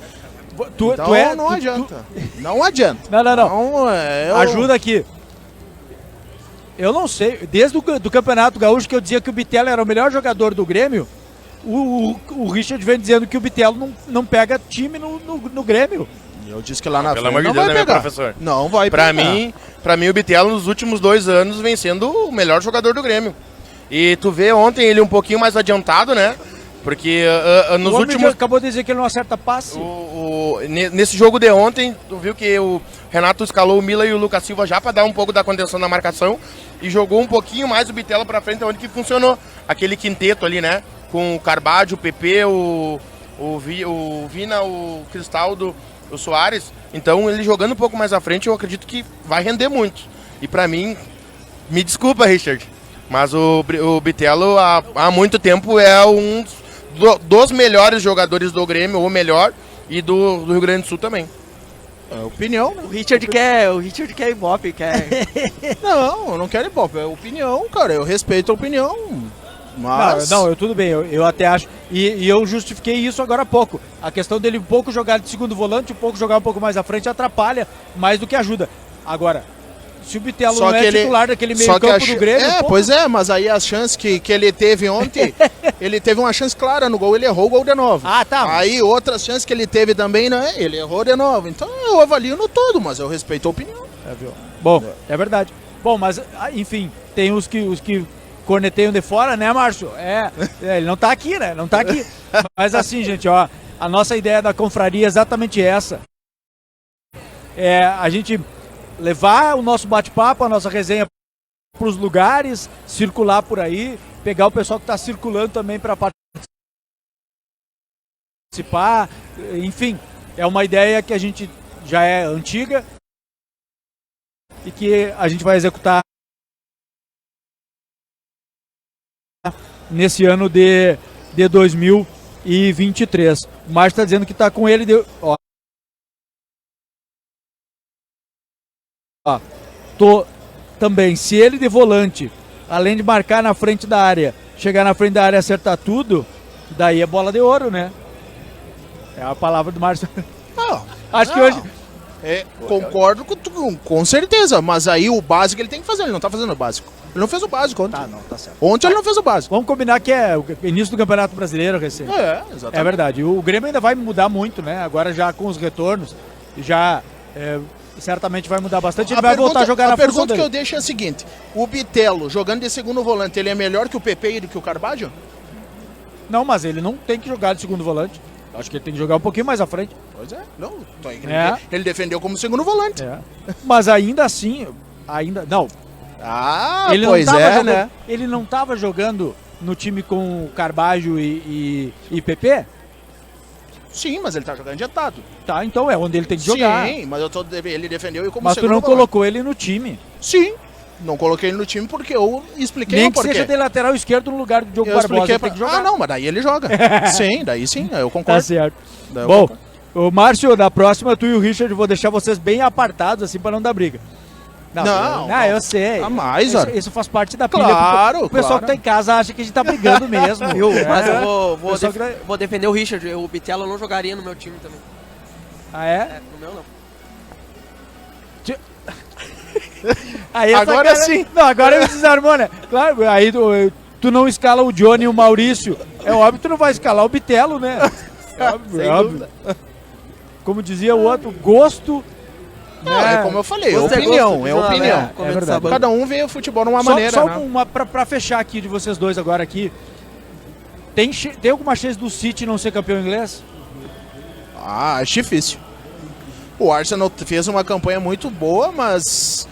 Então não adianta. Não adianta. Não. Ajuda aqui. Eu não sei. Desde o Campeonato Gaúcho que eu dizia que o Bitelo era o melhor jogador do Grêmio, o Richard vem dizendo que o Bitelo não pega time no Grêmio. Eu disse que lá na frente pelo amor de Deus, né, meu professor? Não vai pegar. Pra mim, o Bitelo nos últimos 2 anos vem sendo o melhor jogador do Grêmio. E tu vê ontem ele um pouquinho mais adiantado, né? Porque nos últimos... acabou de dizer que ele não acerta passe. Nesse jogo de ontem, tu viu que o Renato escalou o Mila e o Lucas Silva já para dar um pouco da contenção na marcação e jogou um pouquinho mais o Bitelo para frente, onde que funcionou. Aquele quinteto ali, né? Com o Carbadio, o PP, o Vina, o Cristaldo, o Soares. Então, ele jogando um pouco mais à frente, eu acredito que vai render muito. E para mim, me desculpa, Richard, mas o Bitelo há muito tempo é um dos melhores jogadores do Grêmio, ou melhor, e do Rio Grande do Sul também. É opinião, né? O Richard quer Ibope, quer... Não, eu não quero Ibope, é opinião, cara, eu respeito a opinião, mas... Não, tudo bem, eu até acho, e eu justifiquei isso agora há pouco, a questão dele um pouco jogar de segundo volante, um pouco jogar um pouco mais à frente, atrapalha mais do que ajuda. Agora, se o Bitelo não é titular daquele meio campo do Grêmio... Pois é, mas aí as chances que ele teve ontem, ele teve uma chance clara no gol, ele errou o gol de novo. Tá. Aí outras chances que ele teve também, né, ele errou de novo. Então eu avalio no todo, mas eu respeito a opinião. Viu? Bom, é verdade. Bom, mas enfim, tem os que corneteiam de fora, né, Márcio? Ele não tá aqui, né? Não tá aqui. Mas assim, gente, ó, a nossa ideia da confraria é exatamente essa. A gente... levar o nosso bate-papo, a nossa resenha para os lugares, circular por aí, pegar o pessoal que está circulando também para participar. Enfim, é uma ideia que a gente já é antiga e que a gente vai executar nesse ano de 2023. O Márcio está dizendo que está com ele... Tô também, se ele de volante, além de marcar na frente da área, chegar na frente da área e acertar tudo, daí é bola de ouro, né? É a palavra do Márcio. Acho que hoje... concordo com certeza, mas aí o básico ele tem que fazer, ele não tá fazendo o básico. Ele não fez o básico ontem. Tá certo. Ontem ele não fez o básico. Vamos combinar que é o início do Campeonato Brasileiro recente. Exatamente. É verdade. O Grêmio ainda vai mudar muito, né? Agora já com os retornos, já... certamente vai mudar bastante, ele vai voltar a jogar na função dele. A pergunta que eu deixo é a seguinte, o Bitelo, jogando de segundo volante, ele é melhor que o PP e do que o Carbadio? Não, mas ele não tem que jogar de segundo volante. Acho que ele tem que jogar um pouquinho mais à frente. Pois é, não. Ele defendeu como segundo volante. Mas ainda assim, não. Ele pois não é, jogando, né? Ele não estava jogando no time com o Carbadio e PP? Sim, mas ele tá jogando adiantado. Tá, então é onde ele tem que jogar. Sim, mas ele defendeu e como mas tu não colocou ele no time. Sim. Não coloquei ele no time porque eu expliquei Nem o que porquê. seja de lateral esquerdo no lugar do Diogo Eu Barbosa. expliquei Tem que pra... jogar. Ah, não, mas daí ele joga. Sim, daí sim, eu Tá concordo. certo. Daí eu Bom, concordo. o Márcio, da próxima, tu e o Richard, vou deixar vocês bem apartados, assim, pra não dar briga. Não, eu sei. Jamais, isso, ora. isso faz parte da pilha. Claro, O pessoal claro. que tá em casa acha que a gente tá brigando mesmo. Mas É. eu vou, Pessoal que tá- vou defender o Richard. O Bitelo não jogaria no meu time também. Ah, é? É, no meu não. Aí é Agora sacanagem. sim. Não, agora ele desarmou, né? Claro, aí tu não escala o Johnny e o Maurício. É óbvio que tu não vai escalar o Bitelo, né? É óbvio, Sem é óbvio. Como dizia o outro, gosto. Não, é como eu falei, é Gosto é opinião, gosto, é diz uma opinião. velha, comenta verdade. sabão. Cada um vê o futebol de uma Só, maneira, só né? uma pra fechar aqui de vocês dois agora aqui. Tem alguma chance do City não ser campeão inglês? Ah, acho difícil. O Arsenal fez uma campanha muito boa, mas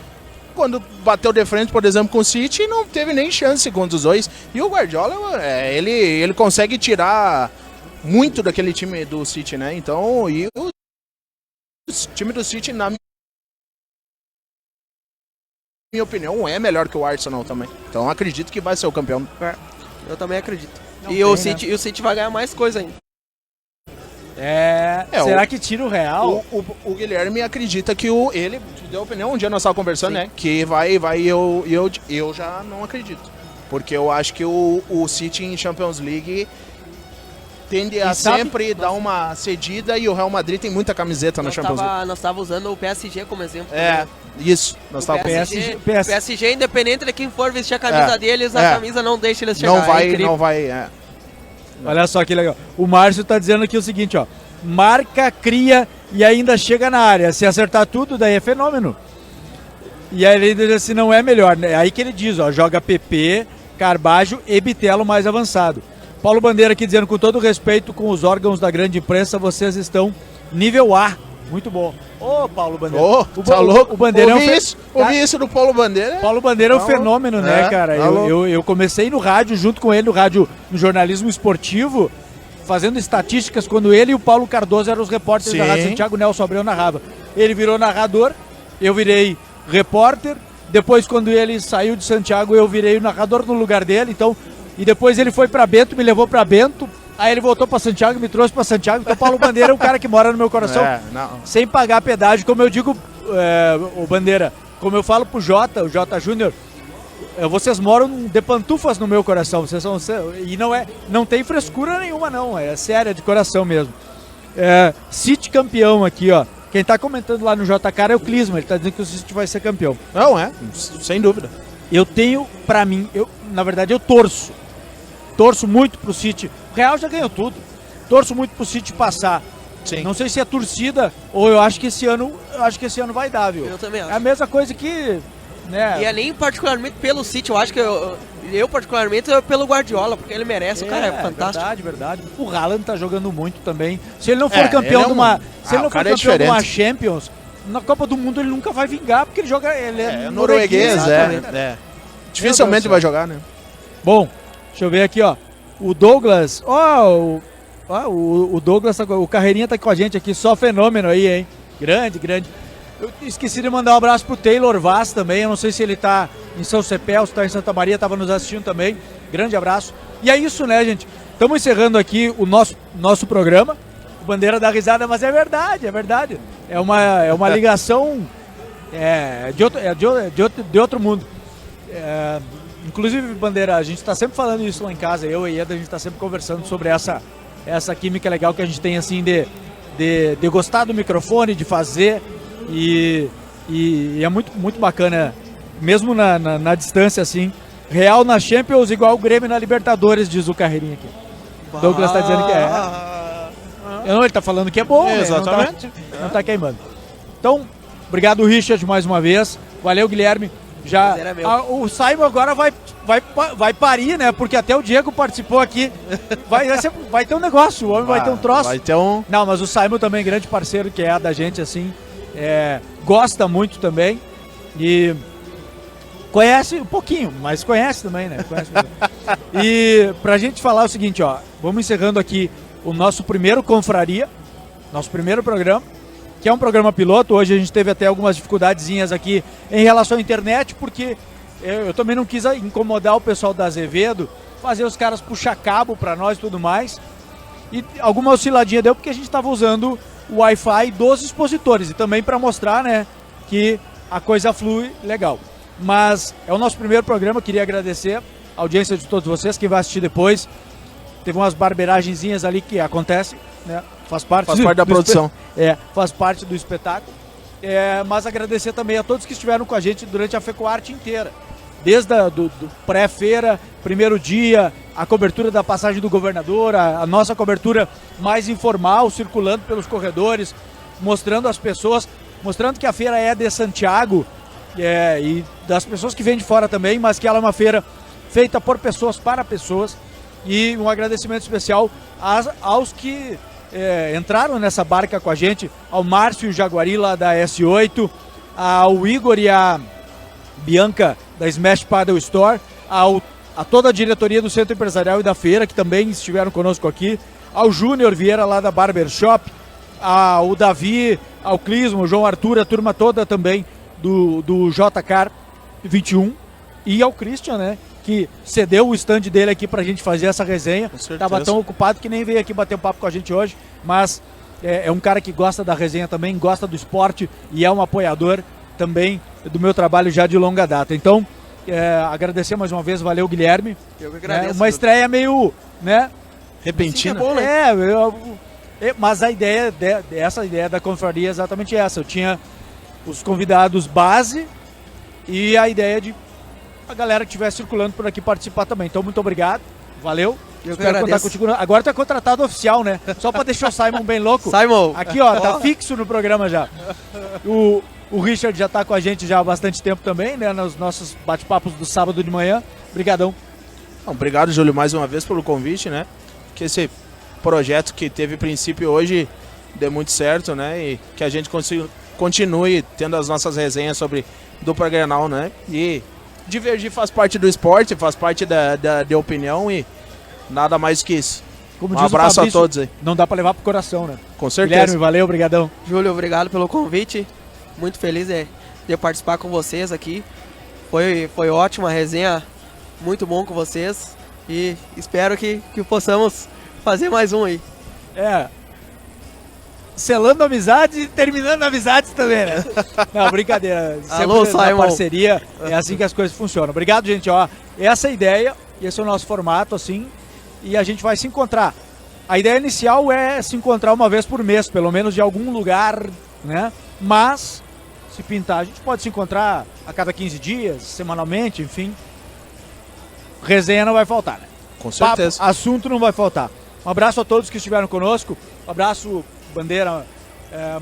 quando bateu de frente, por exemplo, com o City, não teve nem chance contra os dois. E o Guardiola, ele consegue tirar muito daquele time do City, né? Então, e o time do City, na minha opinião, é melhor que o Arsenal também. Então, acredito que vai ser o campeão. Eu também acredito. Não E tem, o né? City vai ganhar mais coisa ainda. Será que tira o Real? O Guilherme acredita que ele deu opinião, um dia nós estávamos conversando, né? Que eu já não acredito. Porque eu acho que o City em Champions League tende a sabe- sempre dar uma cedida e o Real Madrid tem muita camiseta na Champions League. Nós tava usando o PSG como exemplo. É, isso. Nós O estávamos PSG, independente de quem for vestir a camisa É, deles, é. a camisa não deixa eles chegar. não vai, é incrível. não vai. É. Olha só que legal. O Márcio tá dizendo aqui o seguinte, ó. Marca, cria e ainda chega na área. Se acertar tudo, daí é fenômeno. E aí ele diz assim, não é melhor. Né? Aí que ele diz, ó, joga PP, Carbajo e Bitelo mais avançado. Paulo Bandeira aqui dizendo, com todo respeito com os órgãos da grande imprensa, vocês estão nível A. Muito bom. Ô, Paulo Bandeira. Ô, tá louco? O Bandeira ouvi é um isso, ouvi isso do Paulo Bandeira. Paulo Bandeira é um Tá fenômeno, né, é, cara? tá louco. Eu comecei no rádio, junto com ele, no jornalismo esportivo, fazendo estatísticas, quando ele e o Paulo Cardoso eram os repórteres da Sim. Rádio Santiago, Nelson Abreu narrava. Ele virou narrador, eu virei repórter, depois quando ele saiu de Santiago, eu virei o narrador no lugar dele, então, e depois ele foi pra Bento, me levou pra Bento, aí ele voltou pra Santiago, me trouxe pra Santiago, então Paulo Bandeira é um cara que mora no meu coração, É, não. sem pagar pedágio, como eu digo, o Bandeira, como eu falo pro Jota, o Jota Júnior, vocês moram de pantufas no meu coração, vocês são, e não tem frescura nenhuma não, é séria de coração mesmo. City campeão aqui, ó, quem tá comentando lá no JK é o Clisma, ele tá dizendo que o City vai ser campeão. Não, sem dúvida. Eu tenho, pra mim, na verdade eu torço muito pro City, o Real já ganhou tudo, torço muito pro City passar. Sim. Não sei se é torcida ou eu acho que esse ano vai dar, viu? Eu também acho. É a mesma coisa que, né? E é nem particularmente pelo City, eu acho que eu particularmente pelo Guardiola, porque ele merece, o cara é fantástico. Verdade. O Haaland tá jogando muito também. Se ele não for É, campeão ele é de um- uma, se ele Ah, não o for cara é campeão de uma diferente. Champions, na Copa do Mundo ele nunca vai vingar porque ele é Norueguês, exatamente. Dificilmente vai jogar, né? Bom, deixa eu ver aqui, ó. O Douglas, o Douglas, o Carreirinha tá com a gente aqui, só fenômeno aí, hein? Grande. Eu esqueci de mandar um abraço pro Taylor Vaz também, eu não sei se ele tá em São Cepé, se tá em Santa Maria, tava nos assistindo também. Grande abraço. E é isso, né, gente? Estamos encerrando aqui o nosso programa. O Bandeira dá risada, mas é verdade. É uma ligação de outro mundo. Inclusive, Bandeira, a gente está sempre falando isso lá em casa, eu e Eda, a gente está sempre conversando sobre essa química legal que a gente tem, assim, de gostar do microfone, de fazer, e é muito, muito bacana, mesmo na distância, assim. Real na Champions igual o Grêmio na Libertadores, diz o Carreirinha aqui. Douglas está dizendo que é. Não, ele está falando que é bom, né? Exatamente. Não tá queimando. Então, obrigado, Richard, mais uma vez. Valeu, Guilherme. Já, Prazer é meu. o Simon agora vai parir, né? Porque até o Diego participou aqui. Vai ter um negócio, o homem vai ter um troço. Vai ter um... Não, mas o Simon também, grande parceiro que é da gente, assim, gosta muito também. E conhece um pouquinho, mas conhece também, né? Conhece também. E pra gente falar o seguinte, ó, vamos encerrando aqui o nosso primeiro Confraria, nosso primeiro programa, que é um programa piloto. Hoje a gente teve até algumas dificuldadezinhas aqui em relação à internet, porque eu também não quis incomodar o pessoal da Azevedo, fazer os caras puxar cabo para nós e tudo mais. E alguma osciladinha deu porque a gente estava usando o Wi-Fi dos expositores e também para mostrar, né, que a coisa flui legal. Mas é o nosso primeiro programa, queria agradecer a audiência de todos vocês, quem vai assistir depois. Teve umas barberagenzinhas ali que acontecem, né? Faz parte da produção. Faz parte do espetáculo. Mas agradecer também a todos que estiveram com a gente durante a FECOARTE inteira. Desde do pré-feira, primeiro dia, a cobertura da passagem do governador, a nossa cobertura mais informal, circulando pelos corredores, mostrando às pessoas, mostrando que a feira é de Santiago, e das pessoas que vêm de fora também, mas que ela é uma feira feita por pessoas para pessoas. E um agradecimento especial aos que entraram nessa barca com a gente, ao Márcio Jaguari lá da S8, ao Igor e a Bianca da Smash Paddle Store, a toda a diretoria do Centro Empresarial e da Feira, que também estiveram conosco aqui, ao Júnior Vieira lá da Barber Shop, ao Davi, ao Clismo, ao João Arthur, a turma toda também do JCar 21, e ao Christian, né, que cedeu o stand dele aqui pra gente fazer essa resenha. Tava tão ocupado que nem veio aqui bater um papo com a gente hoje, mas é um cara que gosta da resenha também, gosta do esporte e é um apoiador também do meu trabalho já de longa data. Então, agradecer mais uma vez, valeu, Guilherme. Eu que agradeço. Uma estreia meio, né, Repentina. Assim é bom, né? mas a ideia essa ideia da confraria é exatamente essa. Eu tinha os convidados base e a ideia de a galera que estiver circulando por aqui participar também. Então, muito obrigado, valeu. Eu que Espero contar agradeço. contigo. Agora tu é contratado oficial, né? Só pra deixar o Simon bem louco. Simon, Aqui, ó, tá fixo no programa já. O Richard já tá com a gente já há bastante tempo também, né? Nos nossos bate-papos do sábado de manhã. Obrigadão. Obrigado, Júlio, mais uma vez pelo convite, né? Que esse projeto que teve princípio hoje dê muito certo, né? E que a gente continue tendo as nossas resenhas sobre dupla Grenal, né? E divergir faz parte do esporte, faz parte da opinião e nada mais que isso. Como Um diz o abraço a Fabrício, todos aí. Não dá pra levar pro coração, né? Com certeza. Guilherme, valeu, obrigadão. Júlio, obrigado pelo convite. Muito feliz de participar com vocês aqui. Foi ótima a resenha, muito bom com vocês. E espero que possamos fazer mais um aí. Selando amizades e terminando amizades também, né? Não, brincadeira. Sempre Alô, na Simon. parceria, é assim que as coisas funcionam. Obrigado, gente. Ó, essa é a ideia, esse é o nosso formato, assim, e a gente vai se encontrar. A ideia inicial é se encontrar uma vez por mês, pelo menos de algum lugar, né? Mas, se pintar, a gente pode se encontrar a cada 15 dias, semanalmente, enfim. Resenha não vai faltar, né? Com certeza. Papo, assunto não vai faltar. Um abraço a todos que estiveram conosco. Um abraço, bandeira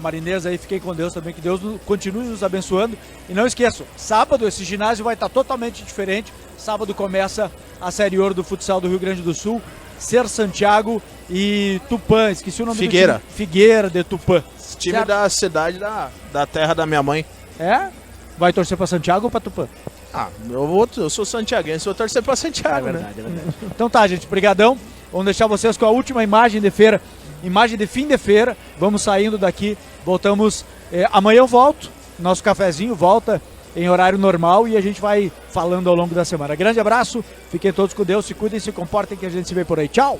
marinesa aí. Fiquem com Deus também. Que Deus continue nos abençoando. E não esqueçam, sábado esse ginásio vai estar totalmente diferente. Sábado começa a Série Ouro do futsal do Rio Grande do Sul. Ser Santiago e Tupã. Esqueci o nome Figueira. do time. Figueira de Tupã. Time Certo? da cidade da terra da minha mãe. Vai torcer pra Santiago ou pra Tupã? Eu sou santiaguense, vou torcer pra Santiago, né? É verdade. Então tá, gente, brigadão. Vamos deixar vocês com a última imagem de feira, imagem de fim de feira. Vamos saindo daqui, voltamos. Amanhã eu volto, nosso cafezinho volta em horário normal e a gente vai falando ao longo da semana. Grande abraço, fiquem todos com Deus, se cuidem, se comportem que a gente se vê por aí. Tchau!